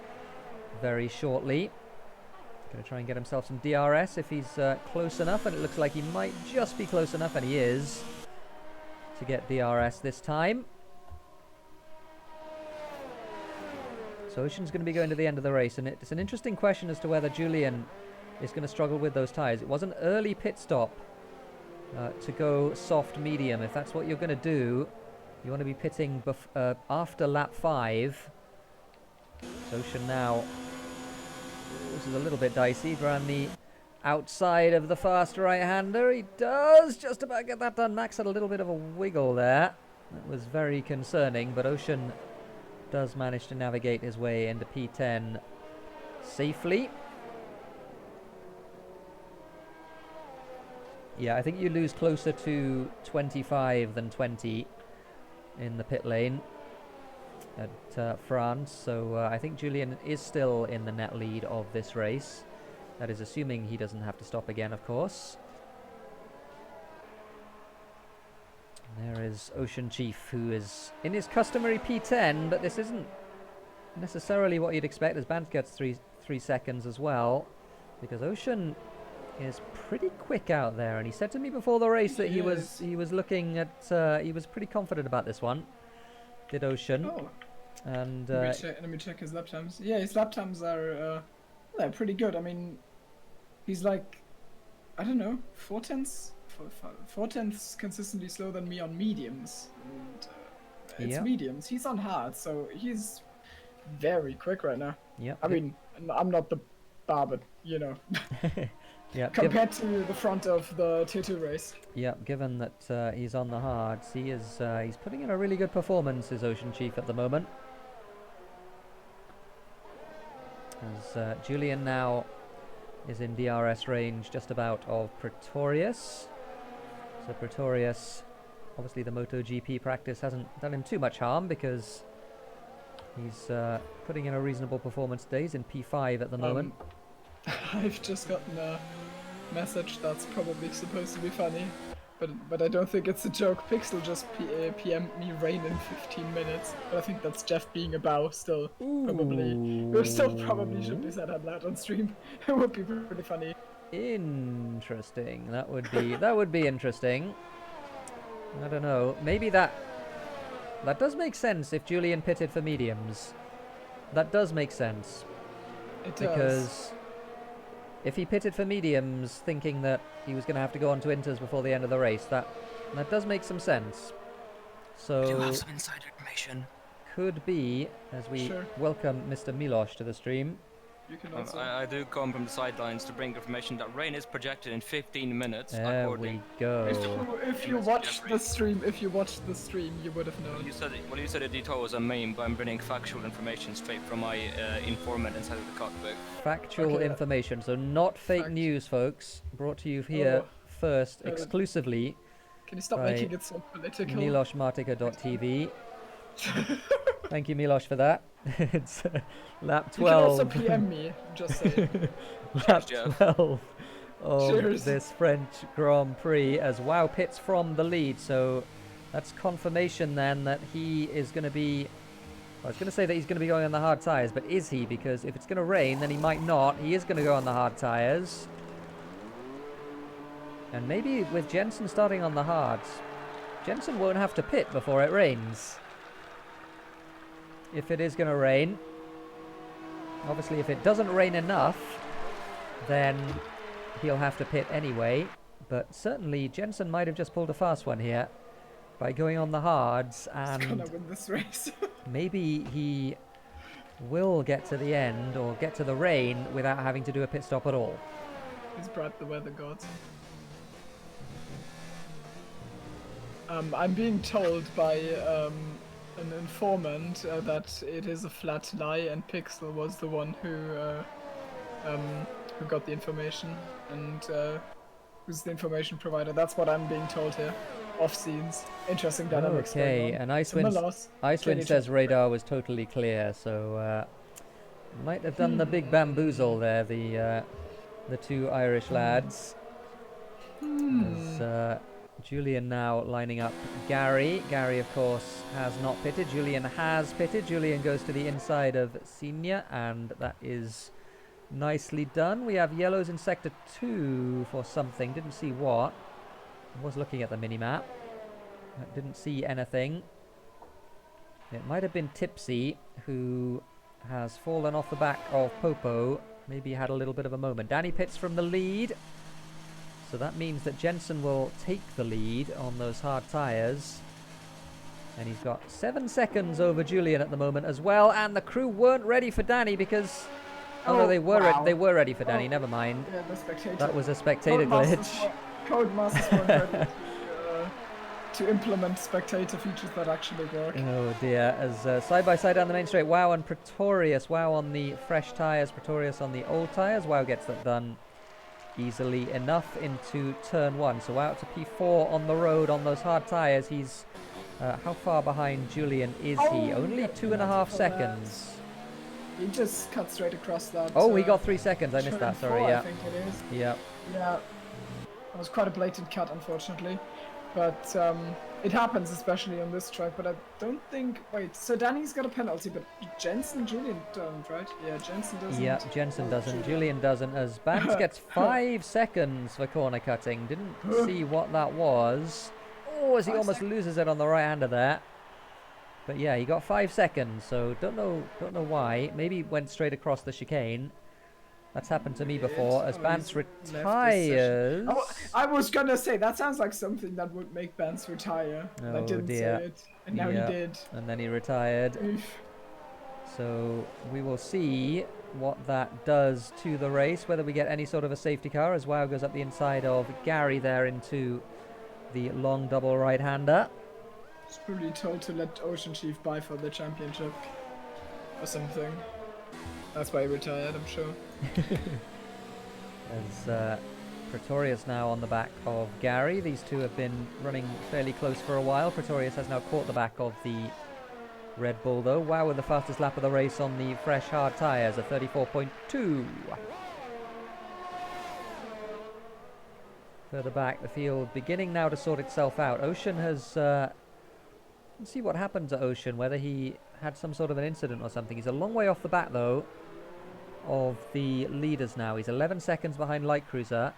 very shortly. Going to try and get himself some DRS if he's close enough, and it looks like he might just be close enough, and he is, to get DRS this time. So Ocean's going to be going to the end of the race, and it's an interesting question as to whether Julian is going to struggle with those tyres. It was an early pit stop to go soft medium. If that's what you're going to do, you want to be pitting after lap 5. So Ocean now, this is a little bit dicey, around the outside of the fast right-hander. He does just about get that done. Max had a little bit of a wiggle there. That was very concerning, but Ocean does manage to navigate his way into P10 safely. Yeah, I think you lose closer to 25 than 20 in the pit lane at France, so I think Julian is still in the net lead of this race. That is assuming he doesn't have to stop again, of course. And there is Ocean Chief, who is in his customary P10, but this isn't necessarily what you'd expect, as Bant gets 3 seconds as well, because Ocean is pretty quick out there, and he said to me before the race that he was looking at he was pretty confident about this one. Did Ocean? Oh. And let me check his lap times. Yeah, his lap times are they're pretty good. I mean, he's like, I don't know, 4/10 consistently slower than me on mediums. And, it's mediums. He's on hard, so he's very quick right now. Yeah. I mean, I'm not the bar, but you know. Yeah, compared to the front of the Tier 2 race. Yeah, given that he's on the hards, he's putting in a really good performance, is Ocean Chief, at the moment. As Julian now is in DRS range just about of Pretorius. So Pretorius, obviously the MotoGP practice hasn't done him too much harm, because he's putting in a reasonable performance today. He's in P5 at the moment. I've just gotten a message that's probably supposed to be funny, but I don't think it's a joke. Pixel just PM'd me rain in 15 minutes, but I think that's Jeff being a bow still. Probably. We still probably should be said out loud on stream. It would be pretty funny. Interesting. That would be interesting. I don't know. Maybe that does make sense if Julian pitted for mediums. That does make sense. It does. Because if he pitted for mediums thinking that he was going to have to go on to inters before the end of the race, that does make some sense. So We do have some insider information. could be, as we Sure. welcome Mr. Milosh to the stream. You can also. I do come from the sidelines to bring information that rain is projected in 15 minutes. There according we go. If you watched the stream, you would have known. You said the detour was a meme, but I'm bringing factual information straight from my informant inside of the cockpit. Factual Okay. information, so not fake Fact. news, folks. Brought to you here first, Good. exclusively, Can you stop by making it so political? miloshmartica.tv. Thank you, Milosh, for that. It's lap You can also 12. PM me, just saying. Lap Jeff. 12 of Cheers. this French Grand Prix as Wow pits from the lead. So that's confirmation then that he is going to be... I was going to say that he's going to be going on the hard tyres, but is he? Because if it's going to rain, then he might not. He is going to go on the hard tyres. And maybe with Jensen starting on the hards, Jensen won't have to pit before it rains. If it is going to rain. Obviously, if it doesn't rain enough, then he'll have to pit anyway. But certainly, Jensen might have just pulled a fast one here by going on the hards, He's gonna and win this race. maybe he will get to the end or get to the rain without having to do a pit stop at all. He's bribed the weather gods. I'm being told by an informant that it is a flat lie, and Pixel was the one who got the information and who's the information provider. That's what I'm being told here. Off scenes. Interesting dynamics. Okay, and Icewind says radar was totally clear, so might have done the big bamboozle there, the two Irish lads. As, Julian now lining up Gary. Gary, of course, has not pitted. Julian has pitted. Julian goes to the inside of Senior, and that is nicely done. We have yellows in sector 2 for something. Didn't see what. I was looking at the mini-map. Didn't see anything. It might have been Tipsy, who has fallen off the back of Popo. Maybe had a little bit of a moment. Danny pits from the lead. So that means that Jensen will take the lead on those hard tyres. And he's got 7 seconds over Julian at the moment as well. And the crew weren't ready for Danny because... Oh, no, they were, wow. they were ready for Danny, never mind. Yeah, the spectator. That was a spectator glitch. Codemasters weren't ready to implement spectator features that actually work. Oh dear, as side by side down the main straight, Wow and Pretorius. Wow on the fresh tyres, Pretorius on the old tyres. Wow gets that done easily enough into turn 1. So Wow to P4 on the road on those hard tyres. He's, how far behind Julian is he? Only 2.5 seconds. He just cut straight across that. Oh, he got 3 seconds. I missed turn that, sorry, 4, yeah. I think it is. Yeah. Yeah. It was quite a blatant cut, unfortunately. But it happens, especially on this track. But I don't think... Wait, so Danny's got a penalty, but Jensen, Julian don't, right? Yeah, Jensen doesn't. Yeah, Jensen doesn't. Julian doesn't, as Banks gets 5 seconds for corner cutting. Didn't see what that was. Oh, as he 5 almost loses it on the right hander there. But yeah, he got 5 seconds, so don't know why. Maybe went straight across the chicane. That's happened to me before, as Oh, Bance he's left this retires. I was gonna say, that sounds like something that would make Bance retire. And I Oh, didn't dear. say it. And now Yeah. he did. And then he retired. Oof. So we will see what that does to the race, whether we get any sort of a safety car, as Wow goes up the inside of Gary there into the long double right-hander. He's probably told to let Ocean Chief buy for the championship. Or something. That's why he retired, I'm sure. As Pretorius now on the back of Gary. These two have been running fairly close for a while. Pretorius has now caught the back of the Red Bull though. Wow with the fastest lap of the race on the fresh hard tyres, a 34.2. Further back, the field beginning now to sort itself out. Ocean has... let's see what happened to Ocean, whether he had some sort of an incident or something. He's a long way off the back, though, of the leaders now. He's 11 seconds behind Light Cruiser.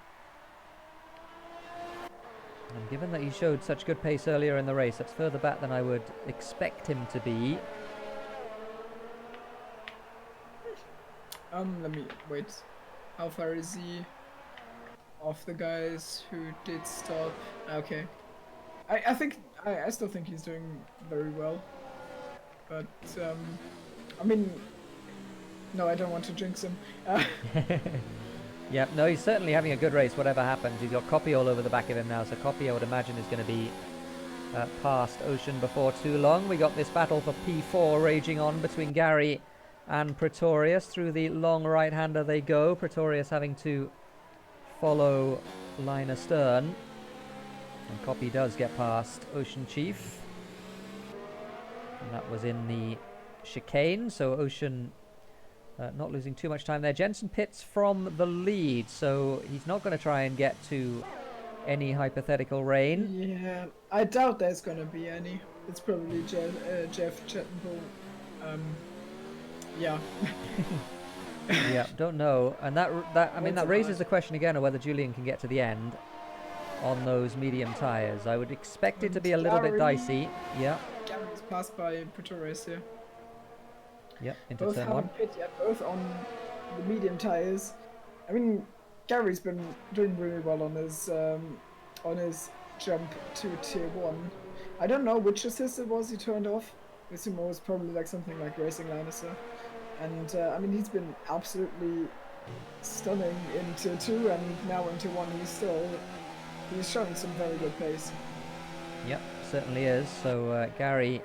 And given that he showed such good pace earlier in the race, that's further back than I would expect him to be. Let me wait. How far is he off the guys who did stop? Okay. I think I still think he's doing very well. But I mean, no, I don't want to jinx him. Yeah, no, he's certainly having a good race, whatever happens. He's got Copy all over the back of him now, so Copy, I would imagine, is going to be past Ocean before too long. We got this battle for P4 raging on between Gary and Pretorius. Through the long right-hander they go, Pretorius having to follow line astern. And Copy does get past Ocean Chief. And that was in the chicane, so Ocean... not losing too much time there. Jensen pits from the lead, so he's not going to try and get to any hypothetical rain. Yeah, I doubt there's going to be any. It's probably Jeff Chettenbull. Yeah. Yeah, don't know. And that raises the question again of whether Julian can get to the end on those medium tyres. I would expect it to be a little bit dicey. Yeah. Gary's passed by Pretorius here. Yep, into Both turn haven't one. pit yet, both on the medium tyres. I mean, Gary's been doing really well on his jump to tier 1. I don't know which assist it was he turned off. I assume it was probably like something like Racing Lannister. And I mean, he's been absolutely stunning in tier 2, and now in tier 1 he's showing some very good pace. Yep, certainly is. So Gary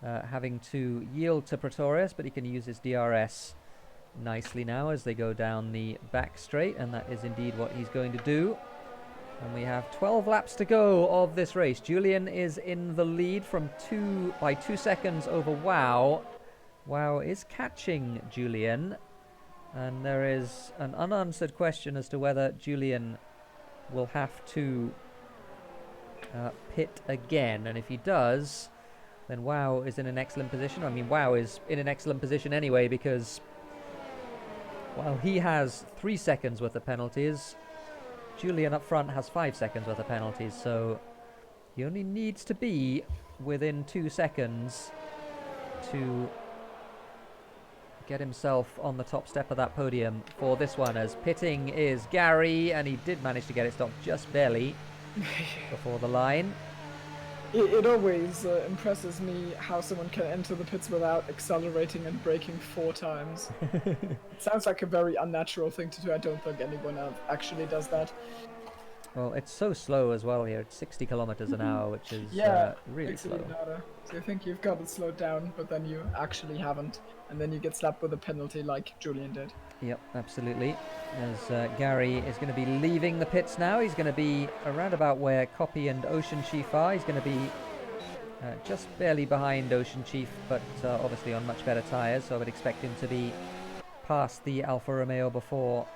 having to yield to Pretorius, but he can use his DRS nicely now as they go down the back straight, and that is indeed what he's going to do. And we have 12 laps to go of this race. Julian is in the lead by 2 seconds over Wow. Wow is catching Julian, and there is an unanswered question as to whether Julian will have to pit again, and if he does, then Wow is in an excellent position. I mean, Wow is in an excellent position anyway, because while he has 3 seconds worth of penalties, Julian up front has 5 seconds worth of penalties, so he only needs to be within 2 seconds to get himself on the top step of that podium for this one, as pitting is Gary, and he did manage to get it stopped just barely before the line. It always impresses me how someone can enter the pits without accelerating and braking 4 times. It sounds like a very unnatural thing to do. I don't think anyone else actually does that. Well, it's so slow as well here. It's 60 kilometers an hour, which is really slow. So you think you've got it slowed down, but then you actually haven't. And then you get slapped with a penalty like Julian did. Yep, absolutely. As Gary is going to be leaving the pits now. He's going to be around about where Copy and Ocean Chief are. He's going to be just barely behind Ocean Chief, but obviously on much better tyres, so I would expect him to be past the Alfa Romeo before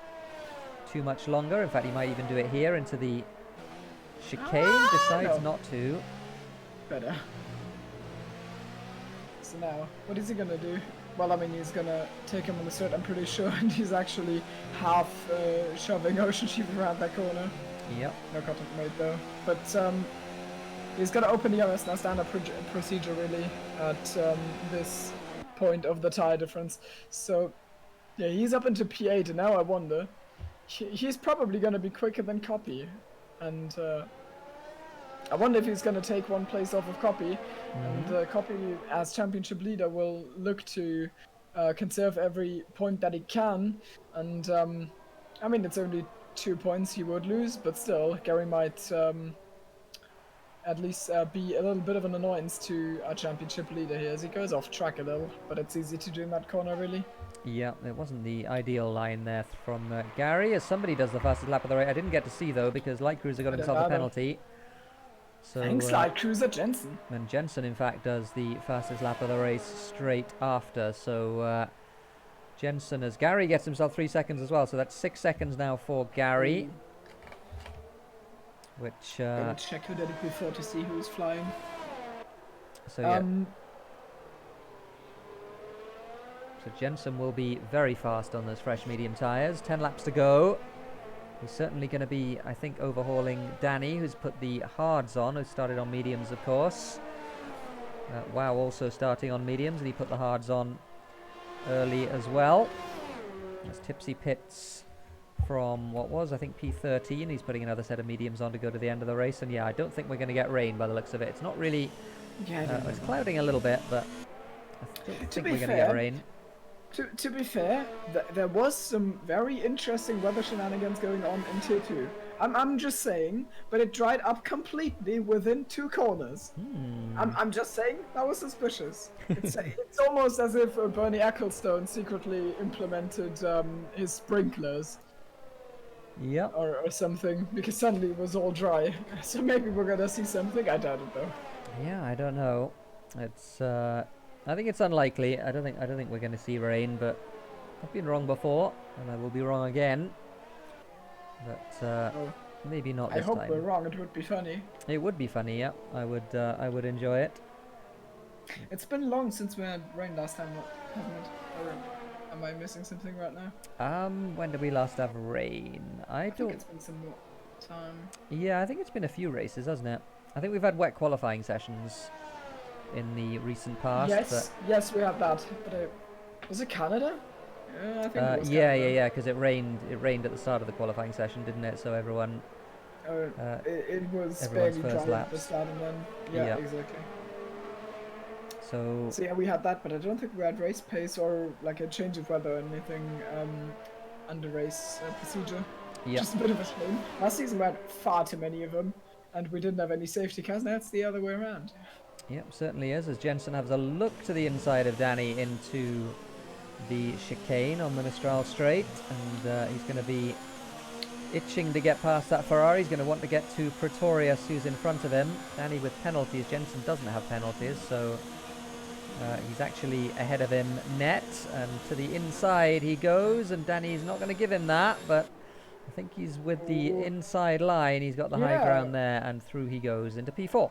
too much longer. In fact, he might even do it here into the chicane. Decides not to. Better. So now, what is he going to do? Well, I mean, he's gonna take him on the straight, I'm pretty sure, and he's actually half shoving Ocean Chief around that corner. Yep. No contact made though. But he's gonna open the OS now, standard procedure really, at this point of the tire difference. So, yeah, he's up into P8, and now I wonder, he's probably gonna be quicker than Copy, and I wonder if he's going to take 1 place off of Copy, and Copy, as championship leader, will look to conserve every point that he can, and I mean, it's only 2 points he would lose, but still, Gary might at least be a little bit of an annoyance to our championship leader here, as he goes off track a little, but it's easy to do in that corner, really. Yeah, it wasn't the ideal line there from Gary, as somebody does the fastest lap of the race. I didn't get to see, though, because Light Cruiser got himself a penalty. So, thanks, Light Cruiser Jensen. And Jensen, in fact, does the fastest lap of the race straight after. So Jensen, as Gary gets himself 3 seconds as well. So that's 6 seconds now for Gary. which Gonna check who did it before to see who's flying. so yeah. So Jensen will be very fast on those fresh medium tyres. 10 laps to go. He's certainly going to be, I think, overhauling Danny, who's put the hards on, who started on mediums, of course. Wow, also starting on mediums, and he put the hards on early as well. As Tipsy pits from what was, I think, P13. He's putting another set of mediums on to go to the end of the race. And yeah, I don't think we're going to get rain by the looks of it. It's not really... Yeah, it's clouding a little bit, but I don't think we're going to get rain. To be fair, there was some very interesting weather shenanigans going on in Tier 2. I'm just saying, but it dried up completely within 2 corners. I'm just saying, that was suspicious. It's almost as if Bernie Ecclestone secretly implemented his sprinklers. Yep. Or something, because suddenly it was all dry. So maybe we're gonna see something, I doubt it though. Yeah, I don't know. It's I think it's unlikely. I don't think we're going to see rain, but I've been wrong before, and I will be wrong again. But maybe not this time. I hope we're wrong. It would be funny. It would be funny. Yeah, I would enjoy it. It's been long since we had rain last time, hasn't it? Or am I missing something right now? When did we last have rain? I don't. think it's been some more time. Yeah, I think it's been a few races, hasn't it? I think we've had wet qualifying sessions in the recent past. Yes, we have that. But was it Canada? Yeah, I think it was Canada. Yeah, because it rained at the start of the qualifying session, didn't it? So everyone. It was everyone's barely first dry laps. at the start, and then yeah, exactly. So yeah, we had that, but I don't think we had race pace or like a change of weather or anything under race procedure. Yeah. Just a bit of a shame. Last season we had far too many of them, and we didn't have any safety cars. Now it's the other way around. Yep, certainly is, as Jensen has a look to the inside of Danny into the chicane on the Mistral Straight, and he's going to be itching to get past that Ferrari. He's going to want to get to Pretorius, who's in front of him. Danny with penalties. Jensen doesn't have penalties, so he's actually ahead of him net, and to the inside he goes, and Danny's not going to give him that, but I think he's with the inside line. He's got the high ground there, and through he goes into P4.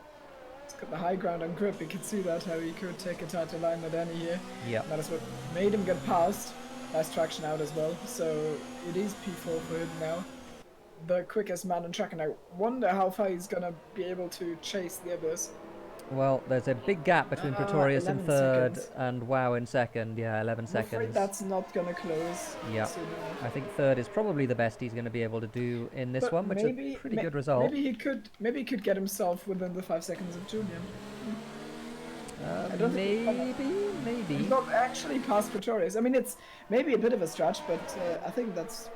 He's got the high ground on grip. You can see that, how he could take a tighter line than Danny here. Yeah. That is what made him get past. Nice traction out as well. So it is P4 for him now. The quickest man on track, and I wonder how far he's gonna be able to chase the others. Well, there's a big gap between Pretorius in third seconds. and Wow in second. Yeah, 11 I'm afraid seconds. that's not gonna close. Yeah. soon enough. I think third is probably the best he's going to be able to do in this But one, which is a pretty good result. Maybe he could get himself within the 5 seconds of Julian. I don't think Maybe. he's not actually past Pretorius. I mean, it's maybe a bit of a stretch, but I think that's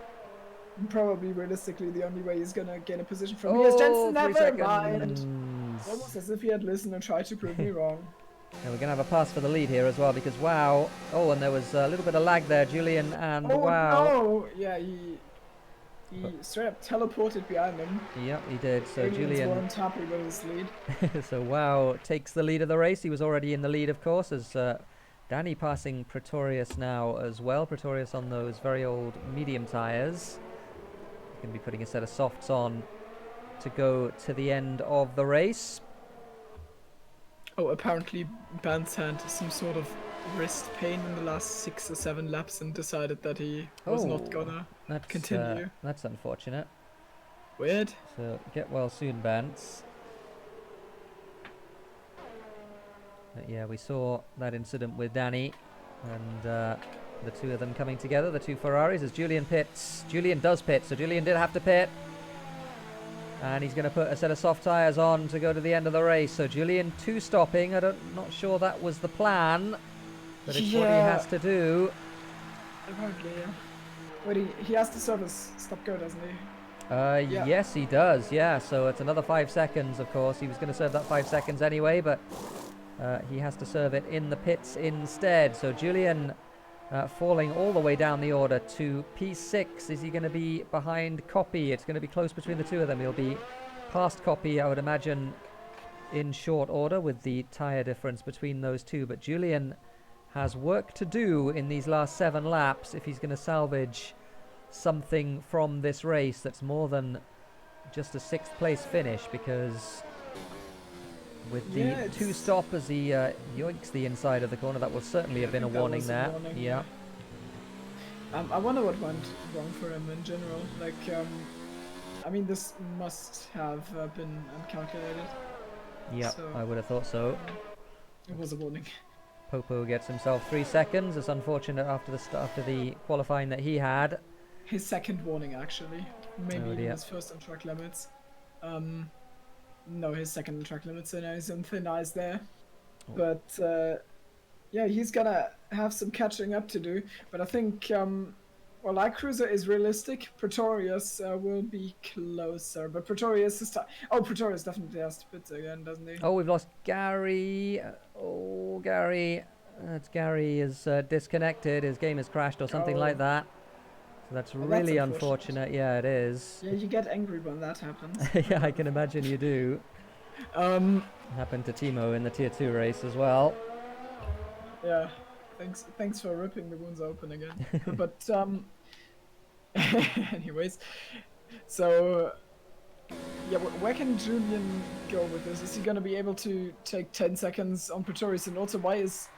probably realistically the only way he's gonna gain a position from here. Jensen, 3 never mind. seconds. It's almost as if he had listened and tried to prove me wrong. Yeah, we're going to have a pass for the lead here as well, because Wow. Oh, and there was a little bit of lag there. Julian and Wow. No! Yeah, he straight up teleported behind him. Yep, he did. So Aliens Julian. weren't happy with his lead. So Wow takes the lead of the race. He was already in the lead, of course, as Danny passing Pretorius now as well. Pretorius on those very old medium tyres. He's going to be putting a set of softs on to go to the end of the race. Oh, apparently Bance had some sort of wrist pain in the last 6 or 7 laps and decided that he was not gonna continue. That's unfortunate. Weird. So get well soon, Bance. But yeah, we saw that incident with Danny and the two of them coming together, the two Ferraris, as Julian pits. Julian does pit, so Julian did have to pit. And he's going to put a set of soft tyres on to go to the end of the race. So Julian 2 stopping. Not sure that was the plan, but it's what he has to do. Apparently, yeah. Wait, he has to service stop-go, doesn't he? Yes, he does. Yeah, so it's another 5 seconds, of course. He was going to serve that 5 seconds anyway, but he has to serve it in the pits instead. So Julian falling all the way down the order to P6. Is he going to be behind Copy? It's going to be close between the two of them. He'll be past Copy, I would imagine, in short order with the tyre difference between those two. But Julian has work to do in these last 7 laps if he's going to salvage something from this race that's more than just a 6th place finish, because with the Yeah, it's- 2-stop as he yoinks the inside of the corner, that will certainly have been a I think that warning was a there. warning, Yeah. I wonder what went wrong for him in general. Like, I mean, this must have been uncalculated. Yeah, So- I would have thought so. It was a warning. Popo gets himself 3 seconds. It's unfortunate after the qualifying that he had. His second warning, actually. Maybe Oh, even dear. his first on track limits. No, his second on track limits, so now he's on thin ice there. Oh. But, yeah, he's gonna have some catching up to do. But I think, well, Light Cruiser is realistic. Pretorius will be closer. But Pretorius is... Pretorius definitely has to pit again, doesn't he? Oh, we've lost Gary. Oh, Gary. Gary is disconnected. His game has crashed or something like Oh. that. So that's Well, really that's unfortunate. Yeah, it is. Yeah, you get angry when that happens. Yeah, I can imagine you do. Happened to Timo in the Tier 2 race as well. Yeah, thanks for ripping the wounds open again. But anyways, so yeah, where can Julian go with this? Is he gonna be able to take 10 seconds on Pretorius? And also, why is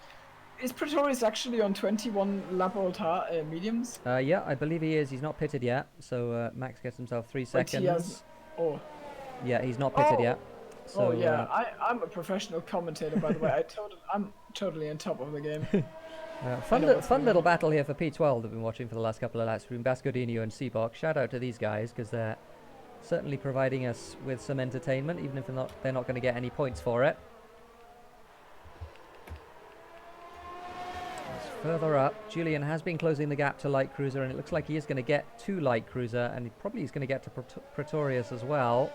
Pretorius actually on 21 lap old mediums? Yeah, I believe he is. He's not pitted yet. So Max gets himself 3 seconds. He has, Yeah, he's not pitted Oh. yet. So, yeah, I'm a professional commentator, by the way. I'm totally on top of the game. fun little battle here for P12 I've been watching for the last couple of laps between Bascodinho and Seabok. Shout out to these guys, because they're certainly providing us with some entertainment, even if they're not going to get any points for it. Further up, Julian has been closing the gap to Light Cruiser, and it looks like he is going to get to Light Cruiser, and he probably is going to get to Pretorius as well.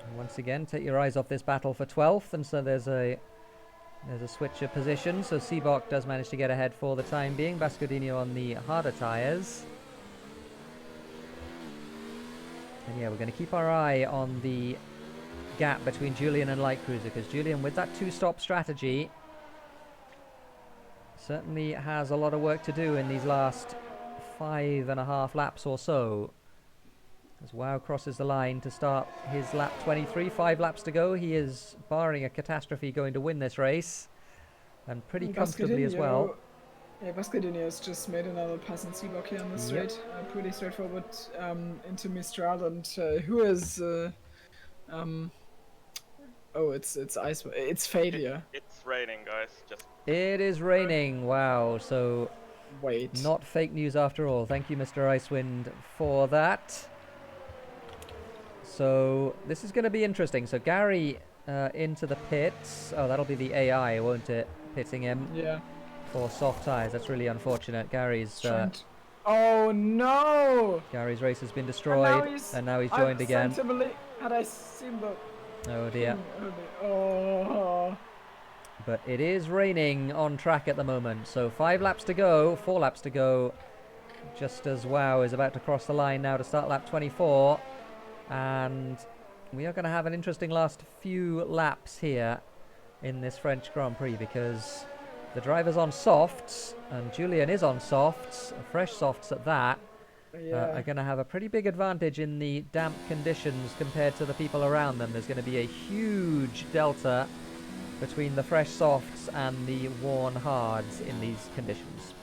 And once again, take your eyes off this battle for 12th, and so there's a switch of position. So Seabok does manage to get ahead for the time being. Bascodinho on the harder tyres. And yeah, we're going to keep our eye on the gap between Julian and Light Cruiser, because Julian, with that 2-stop strategy, certainly has a lot of work to do in these last 5.5 laps or so. As Wow crosses the line to start his lap 23, 5 laps to go. He is, barring a catastrophe, going to win this race, and pretty comfortably as well. Yeah, Bascodinho has just made another pass in Seabok here on the straight. Pretty straightforward into Mistral, and who is... Oh, it's ice. It's failure. It's raining, guys. Just It is raining. Wow. So wait. not fake news after all. Thank you, Mr. Icewind, for that. So this is going to be interesting. So Gary into the pits. Oh, that'll be the AI, won't it? Pitting him Yeah. for soft tyres. That's really unfortunate. Gary's Oh no! Gary's race has been destroyed, and now he's joined again. Had I seen the... Oh dear. Oh. But it is raining on track at the moment, so 4 laps to go, just as Wow is about to cross the line now to start lap 24, and we are going to have an interesting last few laps here in this French Grand Prix, because the driver's on softs, and Julian is on softs, fresh softs at that, are going to have a pretty big advantage in the damp conditions compared to the people around them. There's going to be a huge delta between the fresh softs and the worn hards in these conditions.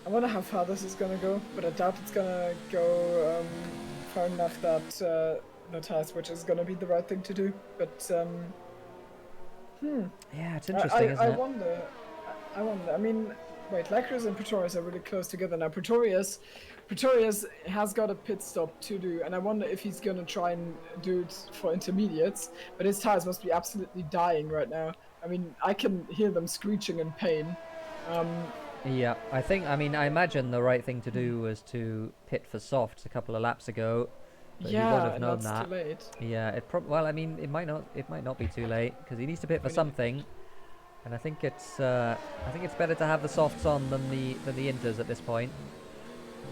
I wonder how far this is gonna go, but I doubt it's gonna go far enough that the tire switch is gonna be the right thing to do. But Yeah, it's interesting, isn't it? I wonder. I mean, wait, Light Cruiser and Pretorius are really close together now. Pretorius has got a pit stop to do, and I wonder if he's gonna try and do it for intermediates. But his tires must be absolutely dying right now. I mean, I can hear them screeching in pain. Yeah, I imagine the right thing to do was to pit for softs a couple of laps ago. But he won't have known that's that. too late. Yeah, it might not be too late, because he needs to pit for something. And I think it's better to have the softs on than the inters at this point,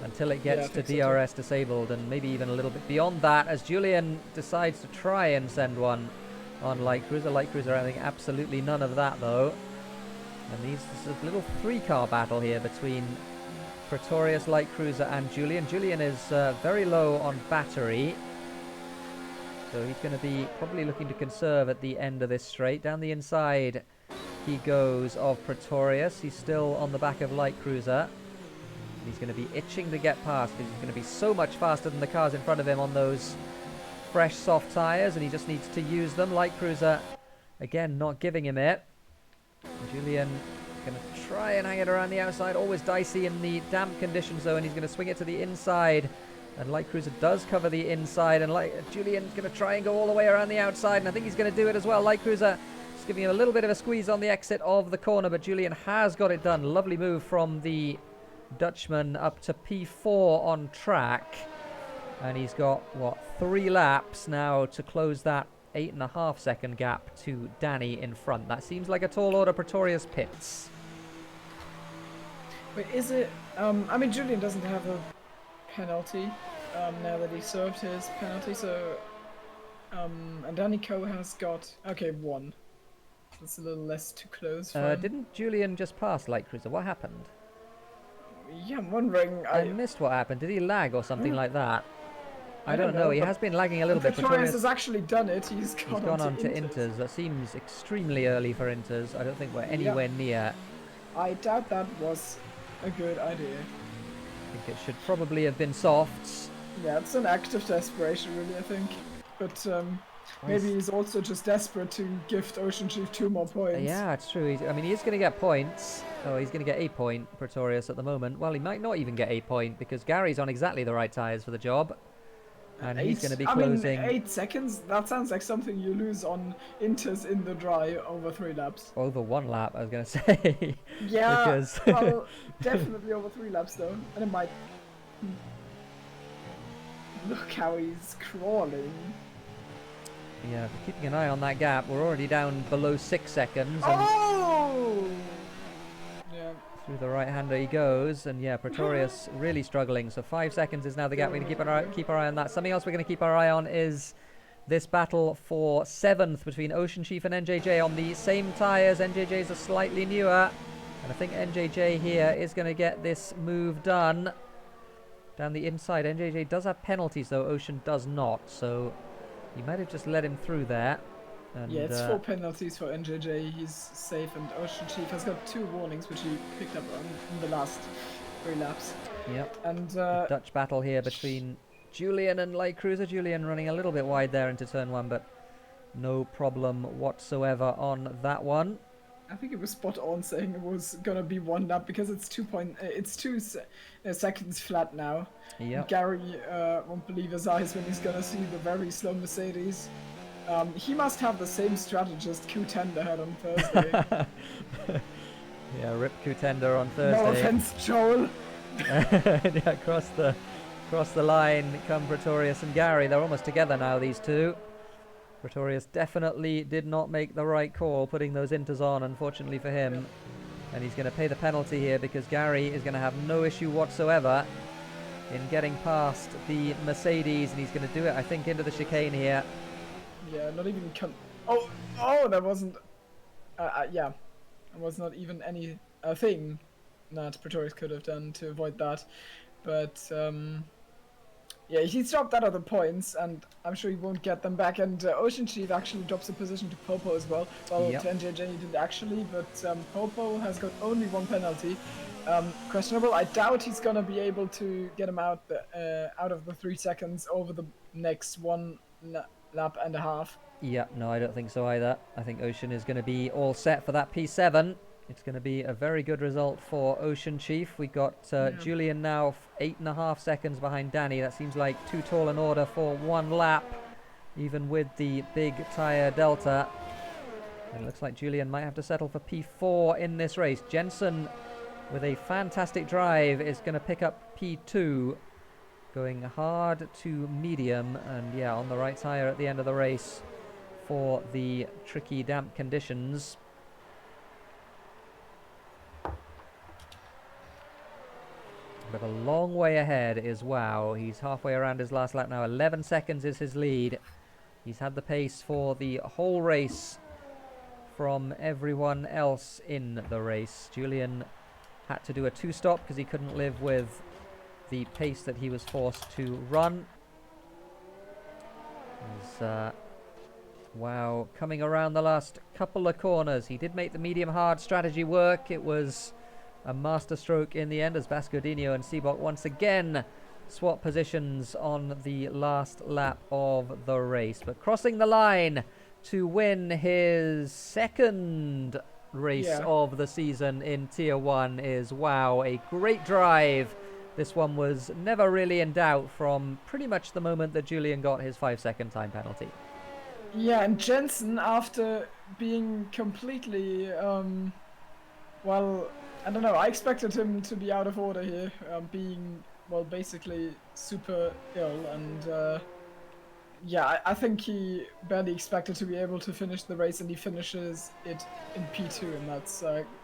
until it gets to DRS disabled, and maybe even a little bit beyond that, as Julian decides to try and send one on Light Cruiser. Light Cruiser having absolutely none of that though. And this is a little 3-car battle here between Pretorius, Light Cruiser, and Julian. Julian is very low on battery, so he's going to be probably looking to conserve at the end of this straight. Down the inside he goes of Pretorius. He's still on the back of Light Cruiser. He's going to be itching to get past because he's going to be so much faster than the cars in front of him on those fresh soft tyres, and he just needs to use them. Light Cruiser, again, not giving him it. Julian going to try and hang it around the outside. Always dicey in the damp conditions, though, and he's going to swing it to the inside. And Light Cruiser does cover the inside, and Julian's going to try and go all the way around the outside, and I think he's going to do it as well. Light Cruiser just giving him a little bit of a squeeze on the exit of the corner, but Julian has got it done. Lovely move from the Dutchman up to P4 on track. And he's got, what, 3 laps now to close that 8.5 second gap to Danny in front. That seems like a tall order. Pretorius pits. Wait, is it... I mean, Julian doesn't have a penalty now that he served his penalty, so... and Danny Coe has got... Okay, 1. That's a little less too close for him. Didn't Julian just pass Light Cruiser? What happened? Yeah, I'm wondering... I missed what happened. Did he lag or something like that? I don't know. He has been lagging a little bit. Pretorius has actually done it. He's gone on to Inters. That seems extremely early for Inters. I don't think we're anywhere near. I doubt that was a good idea. I think it should probably have been softs. Yeah, it's an act of desperation, really, I think. But maybe he's also just desperate to gift Ocean Chief 2 more points. Yeah, it's true. I mean, he is going to get points. Oh, he's going to get a point, Pretorius, at the moment. Well, he might not even get a point because Gary's on exactly the right tyres for the job. And he's going to be closing... 8 seconds? That sounds like something you lose on Inters in the dry over 3 laps. Over 1 lap, I was going to say. Yeah, because... well, definitely over 3 laps, though. And it might... Look how he's crawling. Yeah, keeping an eye on that gap. We're already down below 6 seconds. And Oh! Yeah. through the right-hander he goes. And yeah, Pretorius really struggling. So 5 seconds is now the gap. We're going to keep our eye on that. Something else we're going to keep our eye on is this battle for 7th between Ocean Chief and NJJ on the same tyres. NJJ's are slightly newer. And I think NJJ here is going to get this move done. Down the inside, NJJ does have penalties, though Ocean does not. So... he might have just let him through there. And, yeah, it's 4 penalties for NJJ. He's safe, and Ocean Chief has got 2 warnings, which he picked up in the last 3 laps. Yep. And Dutch battle here between Julian and Light Cruiser. Julian running a little bit wide there into turn 1, but no problem whatsoever on that one. I think it was spot on saying it was gonna be 1 lap because it's 2 seconds flat now. Yep. Gary won't believe his eyes when he's gonna see the very slow Mercedes. He must have the same strategist Q-Tender had on Thursday. Yeah, rip Q-Tender on Thursday. No offense, Joel. Yeah, across the line come Pretorius and Gary. They're almost together now, these two. Pretorius definitely did not make the right call putting those Inters on, unfortunately for him. And he's going to pay the penalty here because Gary is going to have no issue whatsoever in getting past the Mercedes, and he's going to do it, I think, into the chicane here. Yeah, not even... Oh, that wasn't... yeah, there was not even any thing that Pretorius could have done to avoid that. But... yeah, he's dropped that other points, and I'm sure he won't get them back. And Ocean Chief actually drops a position to Popo as well. Well, yep. to NJJ he did actually, but Popo has got only 1 penalty. Questionable. I doubt he's gonna be able to get him out of the 3 seconds over the next 1 lap and a half. Yeah, no, I don't think so either. I think Ocean is going to be all set for that P7. It's going to be a very good result for Ocean Chief. We got Julian now 8.5 seconds behind Danny. That seems like too tall an order for 1 lap, even with the big tyre delta. And it looks like Julian might have to settle for P4 in this race. Jensen, with a fantastic drive, is going to pick up P2, going hard to medium, and yeah, on the right tyre at the end of the race for the tricky damp conditions. But a long way ahead is Wow. He's halfway around his last lap now. 11 seconds is his lead. He's had the pace for the whole race from everyone else in the race. Julian had to do a 2-stop because he couldn't live with the pace that he was forced to run. Wow, coming around the last couple of corners. He did make the medium-hard strategy work. It was a masterstroke in the end as Bascodinho and Seabok once again swap positions on the last lap of the race. But crossing the line to win his second race of the season in Tier 1 is, wow, a great drive. This one was never really in doubt from pretty much the moment that Julian got his 5-second time penalty. Yeah, and Jensen, after being completely, well, I don't know, I expected him to be out of order here, being, well, basically super ill, and yeah, I think he barely expected to be able to finish the race, and he finishes it in P2, and that's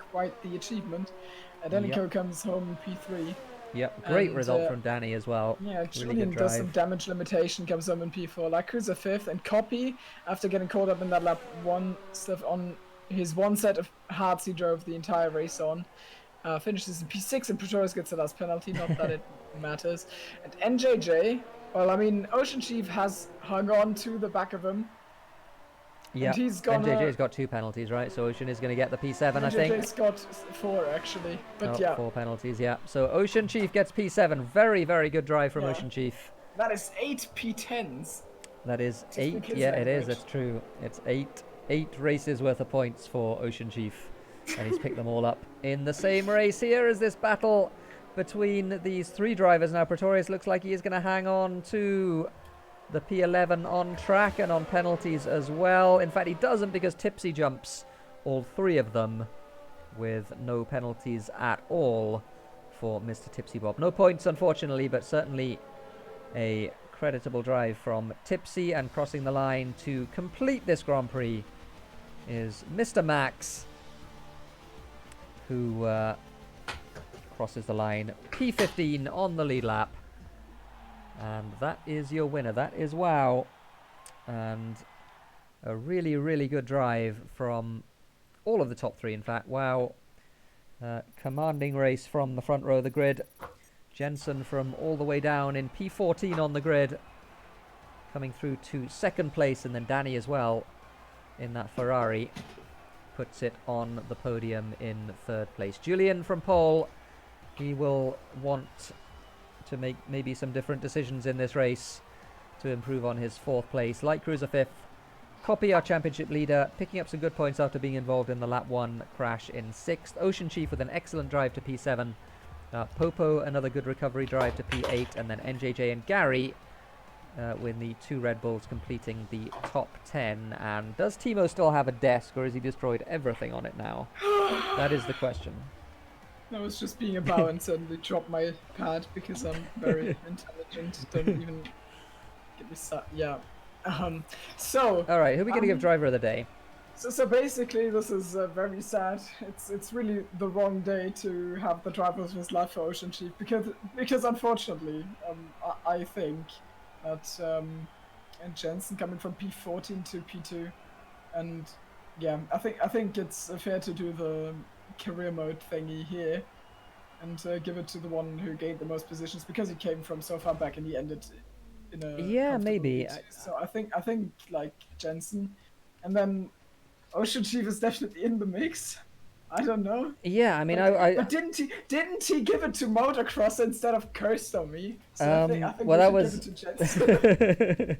quite the achievement. Danico comes home in P3. Yep, great result from Danny as well. Yeah, really Julian does some damage limitation, comes home in P4. Like Cruiser 5th, and Copy, after getting caught up in that lap 1 stuff on his one set of hards he drove the entire race on, finishes in P6, and Pretorius gets the last penalty, not that it matters. And NJJ, well, I mean, Ocean Chief has hung on to the back of him. Yeah, NJJ's got 2 penalties, right? So Ocean is going to get the P7, I think. NJJ's got 4, actually. But yeah. 4 penalties, yeah. So Ocean Chief gets P7. Very, very good drive from Ocean Chief. That is 8 P10s. That is 8. Yeah, it is. That's true. It's 8 races worth of points for Ocean Chief. And he's picked them all up in the same race. Here is this battle between these 3 drivers. Now, Pretorius looks like he is going to hang on to the P11 on track and on penalties as well. In fact, he doesn't, because Tipsy jumps all 3 of them with no penalties at all for Mr. Tipsy Bob. No points, unfortunately, but certainly a creditable drive from Tipsy. And crossing the line to complete this Grand Prix is Mr. Max, who crosses the line P15 on the lead lap. And that is your winner. That is wow. And a really, really good drive from all of the top 3, in fact. Wow. Commanding race from the front row of the grid. Jensen from all the way down in P14 on the grid, coming through to 2nd place, and then Danny as well in that Ferrari puts it on the podium in 3rd place. Julian from pole. He will want to make maybe some different decisions in this race to improve on his 4th place. Light Cruiser 5th. Copy, our championship leader, picking up some good points after being involved in the lap 1 crash in 6th. Ocean Chief with an excellent drive to P7. Popo, another good recovery drive to P8. And then NJJ and Gary with the 2 Red Bulls completing the top 10. And does Timo still have a desk, or has he destroyed everything on it now? That is the question. I was just being a bow and suddenly dropped my pad because I'm very intelligent. Don't even get me yeah. So. All right, who are we going to give driver of the day? So basically, this is very sad. It's really the wrong day to have the drivers with life for Ocean Chief because unfortunately, I think that and Jensen coming from P14 to P2, and yeah, I think it's fair to do the career mode thingy here and give it to the one who gained the most positions because he came from so far back and he ended in a maybe. So I think like Jensen, and then Ocean Chief is definitely in the mix. I don't know. Yeah, I mean, but didn't he give it to Motocross instead of cursed on me? So I think well, we should give it to Jensen.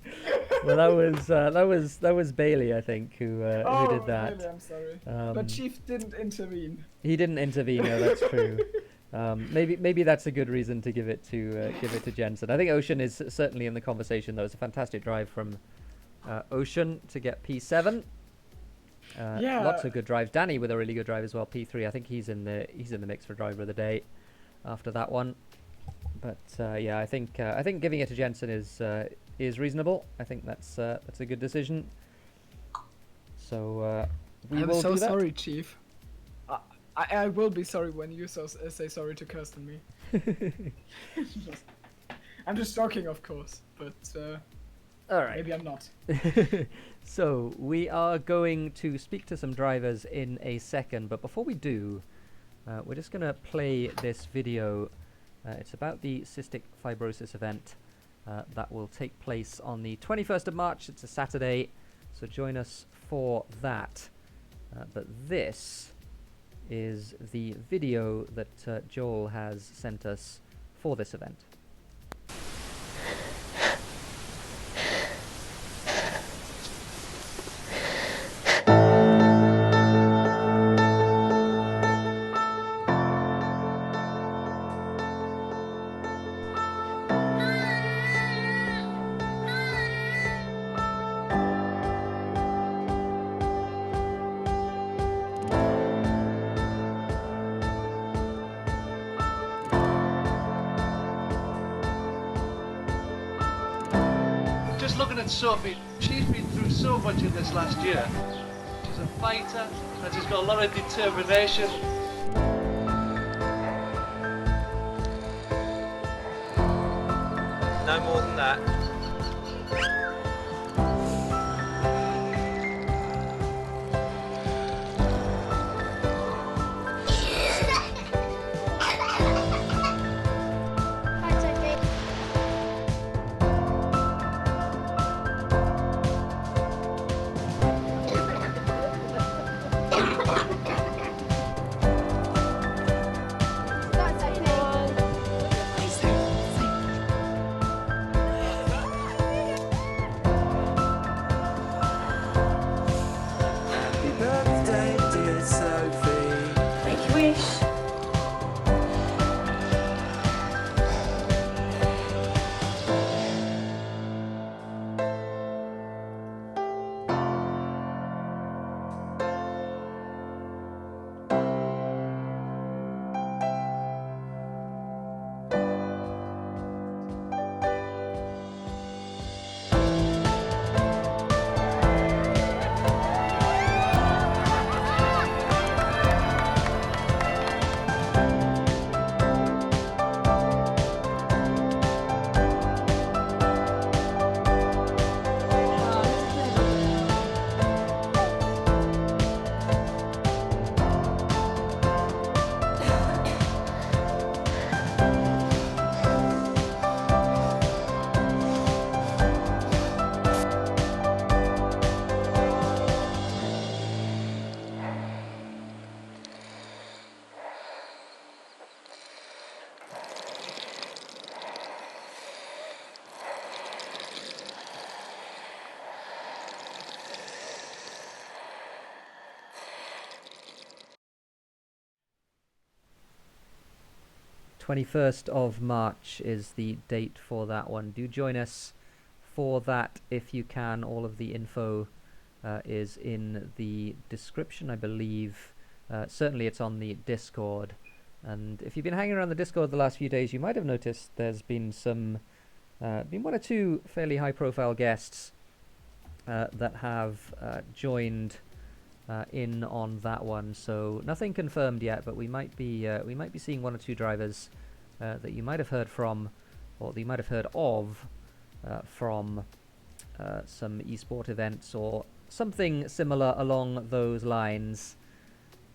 Well, that was Bailey, I think, who did that. Bailey, I'm sorry. But Chief didn't intervene. He didn't intervene. No, that's true. Maybe that's a good reason to give it to Jensen. I think Ocean is certainly in the conversation, though. It's a fantastic drive from Ocean to get P7. Lots of good drives. Danny with a really good drive as well. P3. I think he's in the mix for driver of the day after that one. But yeah, I think giving it to Jensen is reasonable. I think that's a good decision. So we will do that. I'm so sorry, Chief. I will be sorry when you say sorry to Kirsten me. I'm just joking, of course, but all right. Maybe I'm not. So we are going to speak to some drivers in a second, but before we do, We're just going to play this video. It's about the cystic fibrosis event that will take place on the 21st of March. It's a Saturday, so join us for that. But this is the video that Joel has sent us for this event. Just looking at Sophie, she's been through so much in this last year. She's a fighter and she's got a lot of determination. No more than that. '21st of March is the date for that one. Do join us for that if you can. All of the info is in the description, I believe. Certainly it's on the Discord. And if you've been hanging around the Discord the last few days, you might have noticed there's been been one or two fairly high-profile guests that have joined in on that one. So nothing confirmed yet, but we might be seeing one or two drivers that you might have heard from, or that you might have heard of from some esport events or something similar along those lines.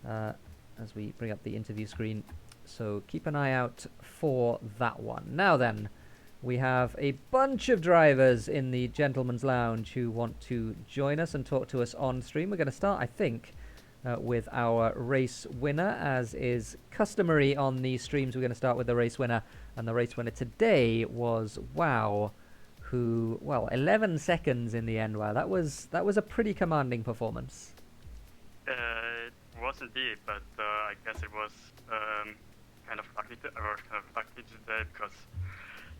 As we bring up the interview screen, so keep an eye out for that one. Now then, we have a bunch of drivers in the Gentleman's Lounge who want to join us and talk to us on stream. We're going to start, I think, with our race winner, as is customary on these streams. We're going to start with the race winner, and the race winner today was Wow, who, well, 11 seconds in the end. Wow, that was a pretty commanding performance. It was indeed, but I guess it was kind of lucky today, because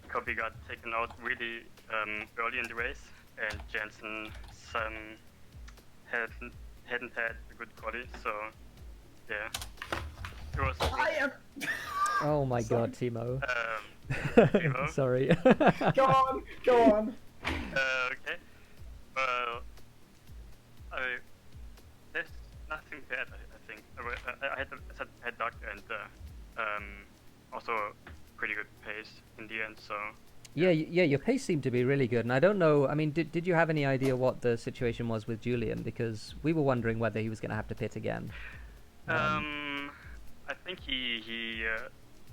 Kobe got taken out really early in the race, and Jensen hadn't had a good quali, so yeah. It was. Oh my God, Timo. Timo? Sorry. Go on, go on. Okay. Well, there's nothing bad, I think. I had luck and also pretty good pace in the end, so. Yeah, your pace seemed to be really good, and I don't know, I mean, did you have any idea what the situation was with Julian? Because we were wondering whether he was going to have to pit again. I I think he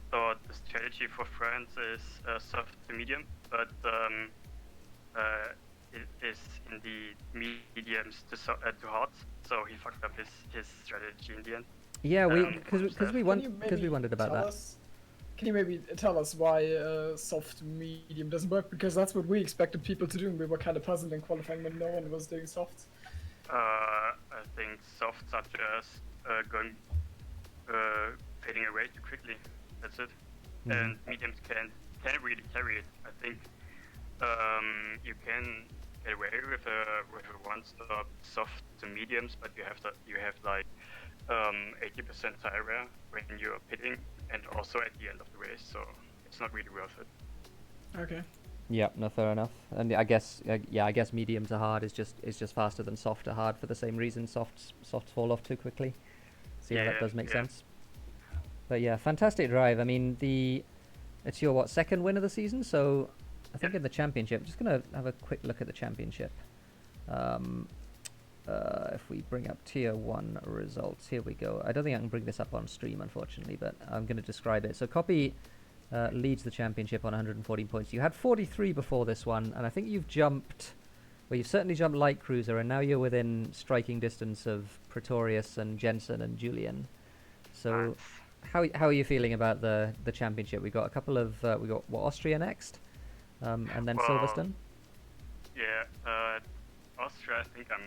thought the strategy for France is soft to medium, but it is in the mediums to hard. So he fucked up his strategy in the end. Yeah, Can we wondered about that. Can you maybe tell us why soft medium doesn't work? Because that's what we expected people to do, and we were kind of puzzled in qualifying when no one was doing soft. I think softs are just fading away too quickly. That's it. And mediums can't really carry it. I think you can get away with a one-stop soft to mediums, but you have like 80% tire wear when you're pitting, and also at the end of the race, so it's not really worth it. Okay. Yeah, no, fair enough. And I guess I guess mediums are hard is just faster than soft are hard for the same reason. Softs fall off too quickly. So yeah, that does make sense. But yeah, fantastic drive. I mean, it's your second win of the season, so I think in the championship, just gonna have a quick look at the championship. If we bring up tier 1 results, here we go. I don't think I can bring this up on stream, unfortunately, but I'm going to describe it. So Copy leads the championship on 114 points. You had 43 before this one, and I think you've certainly jumped Light Cruiser, and now you're within striking distance of Pretorius and Jensen and Julian. So how are you feeling about the championship? We got a couple of we got Austria next, and then Silverstone. Yeah, Austria, I think I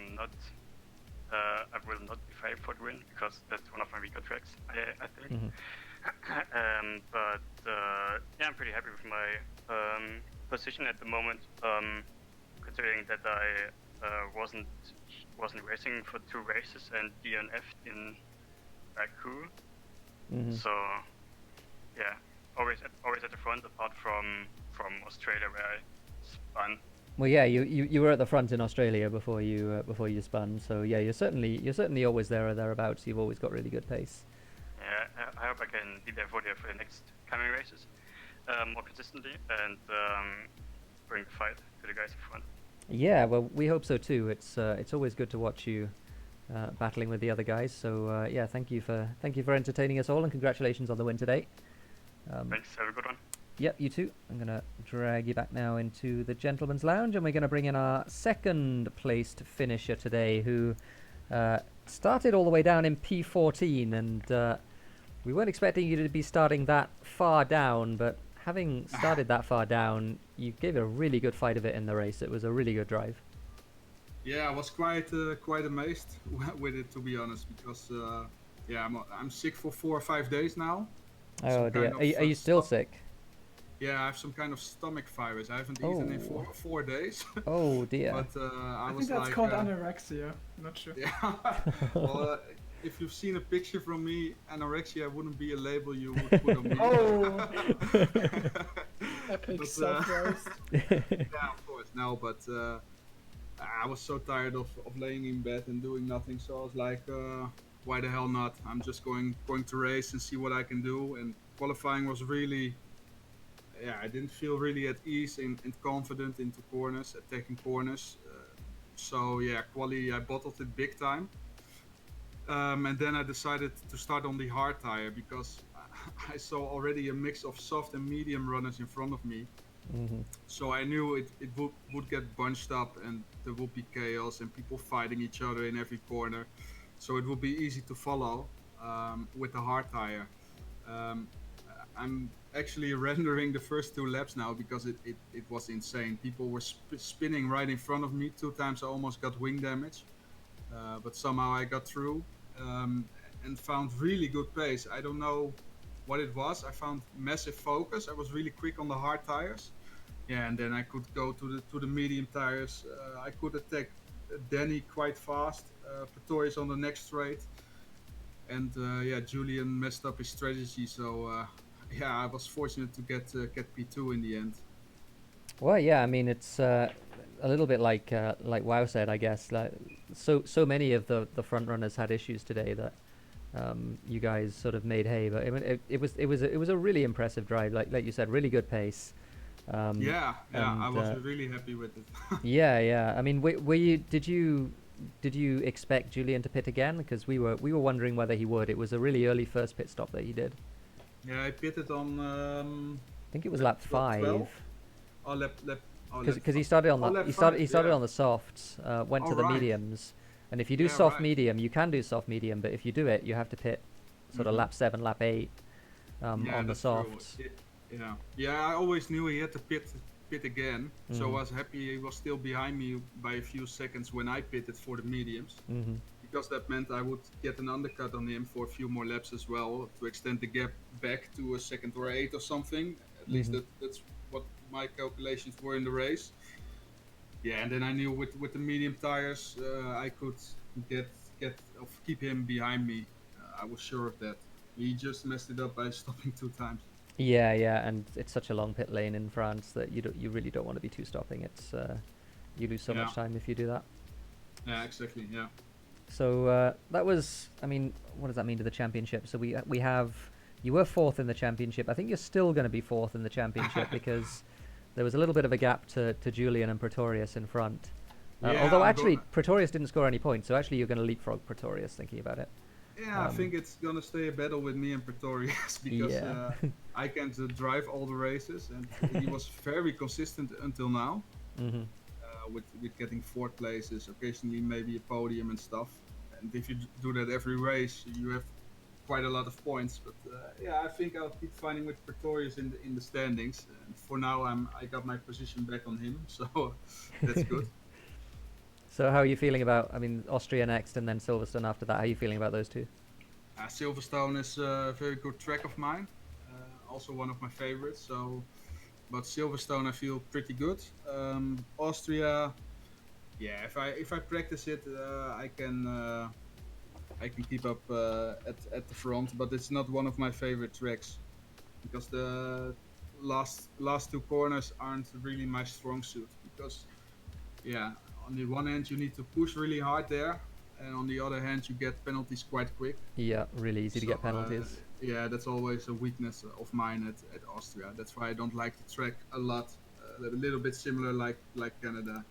will not be fired for the win because that's one of my weaker tracks, I think. But yeah, I'm pretty happy with my position at the moment, considering that I wasn't racing for 2 races and DNF'd in Baku. So yeah, always at the front, apart from Australia where I spun. Well, yeah, you were at the front in Australia before you spun. So yeah, you're certainly always there or thereabouts. You've always got really good pace. Yeah, I hope I can be there for the next coming races more consistently and bring the fight to the guys in front. Yeah, well, we hope so too. It's always good to watch you battling with the other guys. So yeah, thank you for entertaining us all, and congratulations on the win today. Thanks. Have a good one. Yep, you too. I'm going to drag you back now into the Gentleman's Lounge, and we're going to bring in our second placed finisher today, who started all the way down in P14, and we weren't expecting you to be starting that far down, but having started that far down, you gave a really good fight of it in the race. It was a really good drive. Yeah, I was quite amazed with it, to be honest, because yeah, I'm sick for 4 or 5 days now. Oh dear, are you still sick? Yeah, I have some kind of stomach virus. I haven't eaten in 4 days. Oh dear. But I was think that's like, called anorexia. I'm not sure. Yeah. Well, if you've seen a picture from me, anorexia wouldn't be a label you would put on me. Oh. Epic self-roast. Yeah, of course. No, but I was so tired of laying in bed and doing nothing. So I was like, why the hell not? I'm just going to race and see what I can do. And qualifying was really. Yeah, I didn't feel really at ease and confident into corners, taking corners. So yeah, quali, I bottled it big time. And then I decided to start on the hard tire because I saw already a mix of soft and medium runners in front of me. So I knew it would get bunched up and there would be chaos and people fighting each other in every corner. So it would be easy to follow with the hard tire. I'm actually rendering the first 2 laps now because it was insane. People were spinning right in front of me. 2 times I almost got wing damage, but somehow I got through and found really good pace. I don't know what it was. I found massive focus. I was really quick on the hard tires. Yeah, and then I could go to the medium tires. I could attack Danny quite fast. Pretorius on the next straight. And yeah, Julian messed up his strategy, so yeah, I was fortunate to get P2 in the end. Well, yeah, I mean, it's a little bit like Wow said, I guess. Like, so many of the front runners had issues today that you guys sort of made hay. But it was a really impressive drive, like you said, really good pace. Yeah, I was really happy with it. yeah. I mean, were you? Did you did you expect Julian to pit again? Because we were wondering whether he would. It was a really early first pit stop that he did. Yeah, I pitted on. I think it was lap 5. 12? Oh, lap. Oh, Because he started on oh, the lap he started yeah. on the softs, went to Oh, the right. mediums, and if you do Yeah, soft right. medium, you can do soft medium, but if you do it, you have to pit sort of lap 7, lap 8 Yeah, on the that's true. softs. Yeah, yeah. I always knew he had to pit again, so I Mhm. was happy he was still behind me by a few seconds when I pitted for the mediums, Hmm. because that meant I would get an undercut on him for a few more laps as well to extend the gap back to a second or 8 or something. At least that's what my calculations were in the race. Yeah, and then I knew with the medium tires I could get keep him behind me. I was sure of that. He just messed it up by stopping 2 times. Yeah, yeah, and it's such a long pit lane in France that you really don't want to be two stopping. It's you lose so much time if you do that. Yeah, exactly. Yeah. So that was, I mean, what does that mean to the championship? So we have, you were 4th in the championship. I think you're still going to be 4th in the championship because there was a little bit of a gap to Julian and Pretorius in front. Yeah, although I'm actually go- Pretorius didn't score any points, so actually you're going to leapfrog Pretorius thinking about it. Yeah, I think it's gonna stay a battle with me and Pretorius because Yeah. I can't drive all the races, and he was very consistent until now. Hmm. With getting 4th places, occasionally maybe a podium and stuff. And if you do that every race, you have quite a lot of points. But yeah, I think I'll keep fighting with Pretorius in the standings. And for now, I got my position back on him, so that's good. So how are you feeling about, I mean, Austria next and then Silverstone after that? How are you feeling about those two? Silverstone is a very good track of mine, also one of my favorites. So, but Silverstone I feel pretty good. Austria, yeah, if I practice it, I can keep up at the front. But it's not one of my favorite tracks because the last 2 corners aren't really my strong suit. Because yeah, on the one hand you need to push really hard there, and on the other hand you get penalties quite quick. Yeah, really easy to get penalties. Yeah, that's always a weakness of mine at Austria. That's why I don't like the track a lot. A little bit similar like Canada,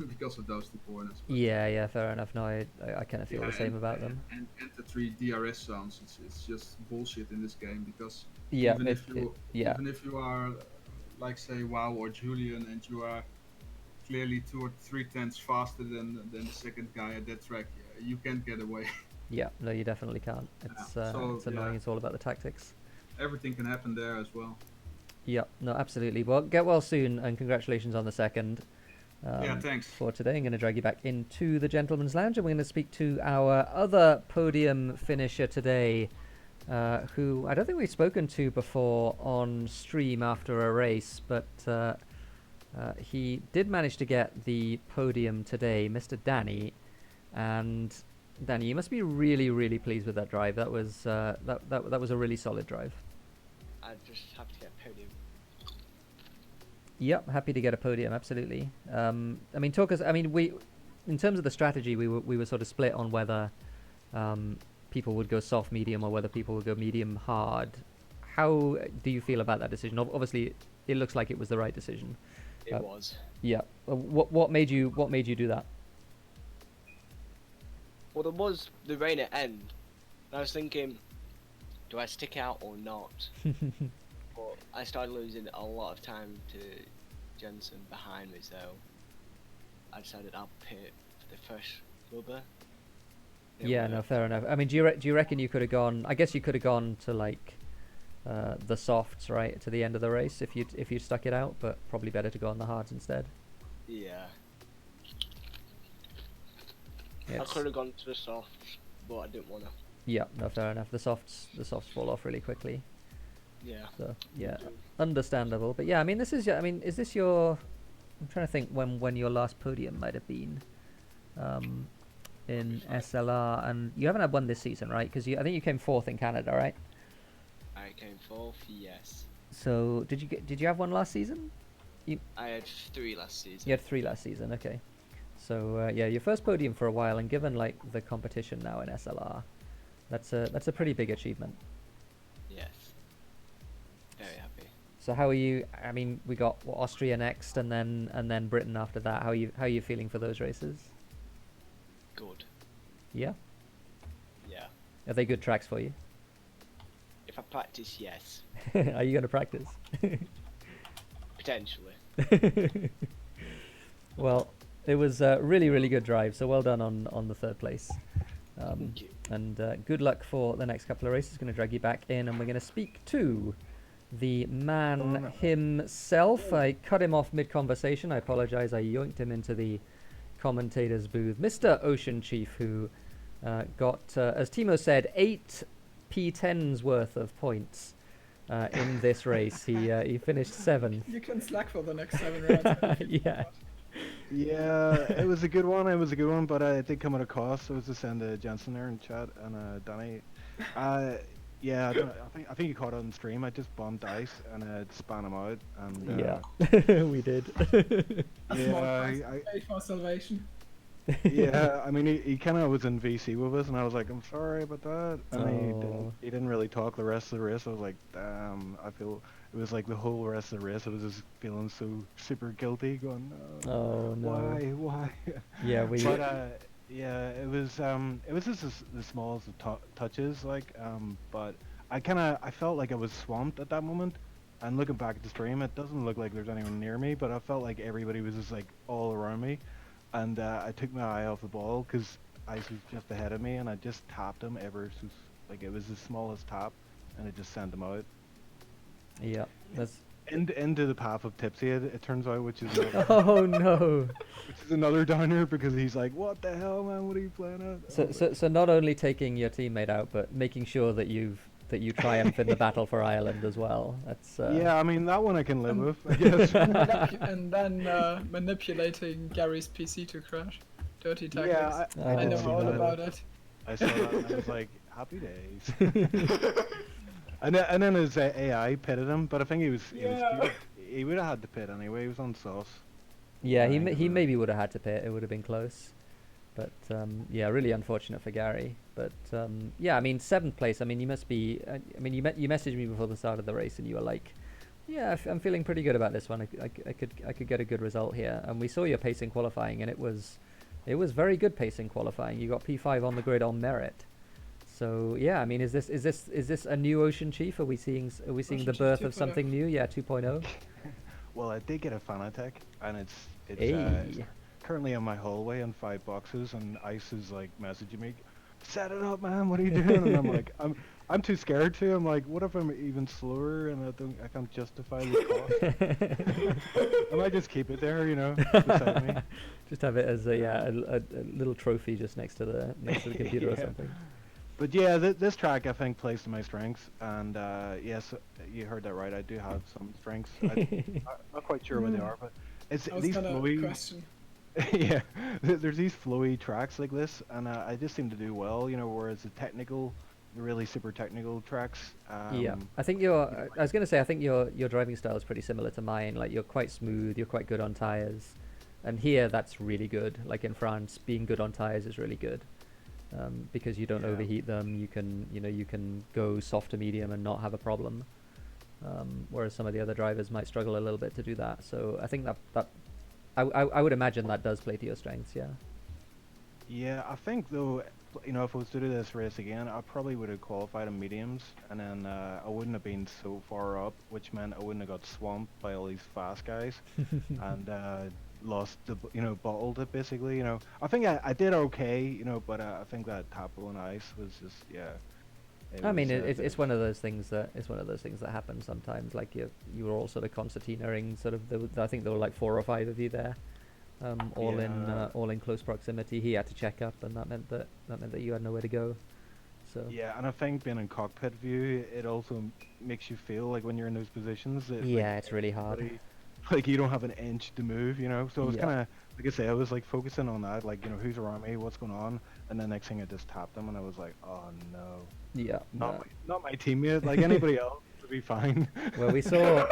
because of those 2 corners. But Yeah, fair enough. No, I kind of feel yeah, the same about them. And the 3 DRS zones, it's just bullshit in this game because Yeah, even yeah. even if you are like say WoW or Julian and you are clearly 2 or 3 tenths faster than the second guy at that track, you can't get away. Yeah, no, you definitely can't. It's it's annoying. yeah. It's all about the tactics. Everything can happen there as well. Yeah, no, absolutely. Well, get well soon, and congratulations on the second. Yeah, thanks. For today, I'm going to drag you back into the Gentleman's Lounge, and we're going to speak to our other podium finisher today, who I don't think we've spoken to before on stream after a race, but he did manage to get the podium today, Mr. Danny. And Danny, you must be really, really pleased with that drive. That was that was a really solid drive. I just have to get a podium. Yep, happy to get a podium, absolutely. I mean, talk us. I mean, we, in terms of the strategy, we were sort of split on whether people would go soft medium or whether people would go medium hard. How do you feel about that decision? Obviously, it looks like it was the right decision. It was. Yeah. What made you do that? Well, there was the rain at end. And I was thinking, do I stick out or not? But I started losing a lot of time to Jensen behind me, so I decided I'll pit for the fresh rubber. Yeah, no, fair enough. I mean, do you reckon you could have gone? I guess you could have gone to like the softs, right, to the end of the race if you stuck it out, but probably better to go on the hards instead. Yeah. I It's- could have gone to the softs, but I didn't want to. Yeah, no, fair enough. The softs fall off really quickly. Yeah. So yeah, understandable. But yeah, I mean, is this your? I'm trying to think when your last podium might have been, in SLR, and you haven't had one this season, right? Because I think you came 4th in Canada, right? I came 4th, yes. So did you have one last season? I had 3 last season. You had 3 last season, okay. So yeah, your first podium for a while, and given like the competition now in SLR, that's a pretty big achievement. Yes. Very happy. So how are you? I mean, we got Austria next, and then Britain after that. How are you feeling for those races? good. Yeah. Yeah. Are they good tracks for you? If I practice, yes. Are you going to practice? Potentially. Well, it was a really, really good drive. So well done on the third place. Thank you. And good luck for the next couple of races. Going to drag you back in, and we're going to speak to the man himself. I cut him off mid-conversation. I apologize. I yoinked him into the commentator's booth. Mr. Ocean Chief, who got, as Timo said, 8 P10s worth of points in this race. He finished 7th. You can slack for the next 7 rounds. Yeah. Yeah, it was a good one. It was a good one, but it did come at a cost. I was just saying to Jensen there in chat and Danny. Yeah, I think you caught it on stream. I just bombed ice and span him out. And Yeah, we did. Pay for salvation. Yeah, I mean, he kind of was in VC with us, and I was like, I'm sorry about that. And he didn't really talk the rest of the race. I was like, damn, I feel it was like the whole rest of the race. I was just feeling so super guilty, going, Oh no. why? Yeah, we. But yeah, it was just the smallest of touches, like, but I felt like I was swamped at that moment. And looking back at the stream, it doesn't look like there's anyone near me, but I felt like everybody was just like all around me. And I took my eye off the ball because Ice was just ahead of me, and I just tapped him ever so like it was the smallest tap, and it just sent him out. Yeah, that's. Into the path of Tipsy, it turns out, which is another, Oh no. which is another downer because he's like, what the hell, man? What are you playing at? So not only taking your teammate out, but making sure that you triumph in the battle for Ireland as well. That's. Yeah, I mean that one I can live with, I guess. And then manipulating Gary's PC to crash. Dirty tactics. Yeah, I know see all that. about it. I saw that and I was like, happy days. And then his AI pitted him, but I think he would have had to pit anyway. He was on sauce. Yeah, he maybe would have had to pit. It would have been close. But yeah, really unfortunate for Gary. But yeah, I mean 7th place. I mean you must be. I mean you messaged me before the start of the race, and you were like, "Yeah, I'm feeling pretty good about this one. I could get a good result here." And we saw your pace in qualifying, and it was very good pace in qualifying. You got P5 on the grid on merit. So yeah, I mean, is this a new Ocean Chief? Are we seeing Ocean the Chief birth of 2.0. something new? Yeah, 2.0. Well, I did get a Fanatec, and it's Hey. currently in my hallway in 5 boxes, and Ice is like messaging me, "Set it up, man. What are you doing?" And I'm like, I'm too scared to. I'm like, what if I'm even slower and I can't justify the cost? I might just keep it there, beside me. Just have it as a little trophy just next to the computer or Yeah. something. But yeah, this track I think plays to my strengths, and yes, you heard that right. I do have some strengths. I'm not quite sure what they are, but it's I was these gonna flowy. question. Yeah, there's these flowy tracks like this, and I just seem to do well. Whereas the really super technical tracks. Yeah, I think I was gonna say I think your driving style is pretty similar to mine. Like you're quite smooth, you're quite good on tires, and here that's really good. Like in France, being good on tires is really good. Because you don't overheat them, you can go soft to medium and not have a problem. Whereas some of the other drivers might struggle a little bit to do that. So I think that I would imagine that does play to your strengths. Yeah. Yeah, I think though, if I was to do this race again, I probably would have qualified in mediums, and then I wouldn't have been so far up, which meant I wouldn't have got swamped by all these fast guys, and lost the bottled it basically. I think I did okay, but I think that tapo on ice was just I mean, it's one of those things that happens sometimes. Like you were all sort of concertinaing. I think there were like 4 or 5 of you there, all in close proximity. He had to check up, and that meant that you had nowhere to go. So yeah, and I think being in cockpit view, it also makes you feel like when you're in those positions. It's really hard. Like you don't have an inch to move, So it's kind of like I say, I was like focusing on that, like who's around me, what's going on, and the next thing I just tapped them, and I was like, oh no. Yeah. Not my teammate. Like anybody else would be fine. Well, we saw.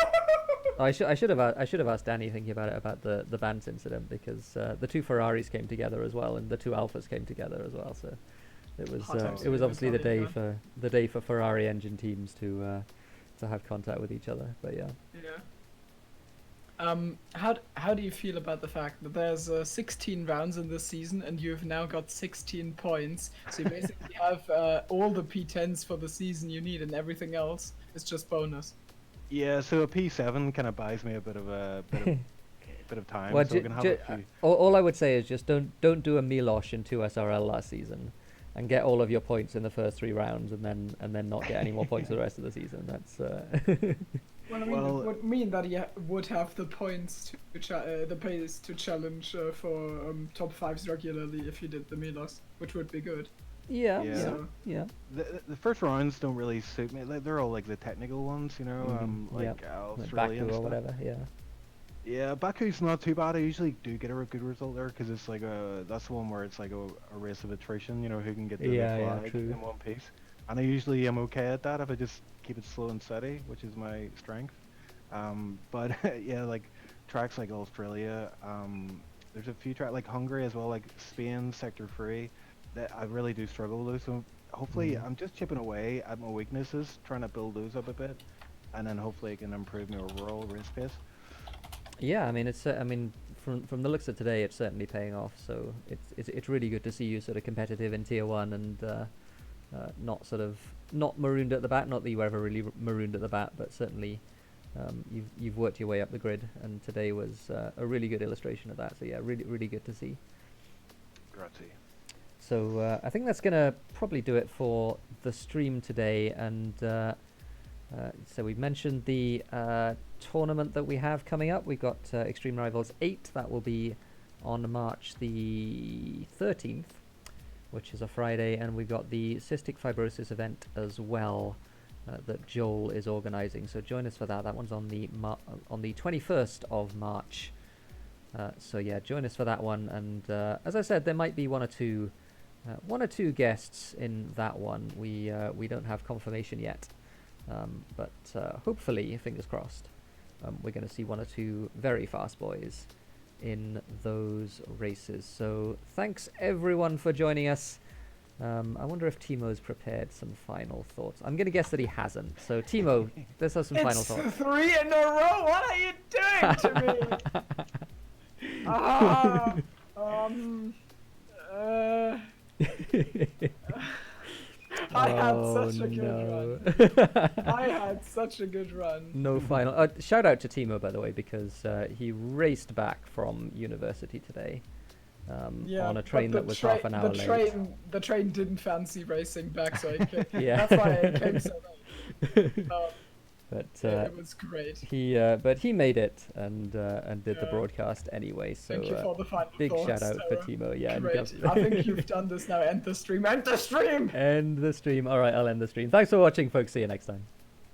I should have asked Danny, thinking about it, about the Vance incident, because the 2 Ferraris came together as well, and the 2 Alphas came together as well. So it was obviously the day for Ferrari engine teams to have contact with each other. But yeah. Yeah. How do you feel about the fact that there's 16 rounds in this season and you've now got 16 points? So you basically have all the P10s for the season you need, and everything else is just bonus. Yeah, so a P7 kind of buys me a bit of time, Well, so I can have a few. all I would say is just don't do a Milosh in 2 SRL last season, and get all of your points in the first 3 rounds, and then not get any more points for the rest of the season. That's Well, I mean, it would mean that he would have the points to the pace to challenge for top 5s regularly if he did the Milos, which would be good. yeah, Yeah. so, yeah. The first rounds don't really suit me. Like, they're all like the technical ones, you know, like Yep. Like Australia Baku and or stuff. whatever. Yeah. Yeah, Baku's not too bad. I usually do get a good result there because it's like that's the one where it's like a race of attrition. You know, who can get the Yeah, flag true. in one piece. And I usually am okay at that if I just keep it slow and steady, which is my strength. But yeah, like tracks like Australia. There's a few tracks like Hungary as well, like Spain, Sector 3. That I really do struggle with. So hopefully, I'm just chipping away at my weaknesses, trying to build those up a bit, and then hopefully I can improve my overall race pace. Yeah, I mean it's from the looks of today, it's certainly paying off. So it's really good to see you sort of competitive in Tier 1 and not marooned at the back. Not that you were ever really marooned at the back, but certainly you've worked your way up the grid, and today was a really good illustration of that. So yeah, really good to see. Grazie. So I think that's gonna probably do it for the stream today, and so we've mentioned the tournament that we have coming up. We've got Extreme Rivals 8, that will be on March the 13th, which is a Friday, and we've got the Cystic Fibrosis event as well that Joel is organising. So join us for that. That one's on the 21st of March. So yeah, join us for that one. And as I said, there might be one or two guests in that one. We don't have confirmation yet, but hopefully, fingers crossed, we're going to see one or two very fast boys in those races. So thanks everyone for joining us. I wonder if Timo's prepared some final thoughts. I'm going to guess that he hasn't. So Timo, let's have some final thoughts. It's 3 in a row. What are you doing to me? I had such a good run. I had such a good run. No final. Shout out to Timo, by the way, because he raced back from university today on a train that was half an hour late. The train didn't fancy racing back, so I came, Yeah. that's why I came so late. But it was great. But he made it and did the broadcast anyway. So Thank you for the final big thoughts, shout out for Sarah. Timo. Yeah, and Great. I think you've done this now. End the stream. End the stream. End the stream. All right, I'll end the stream. Thanks for watching, folks. See you next time.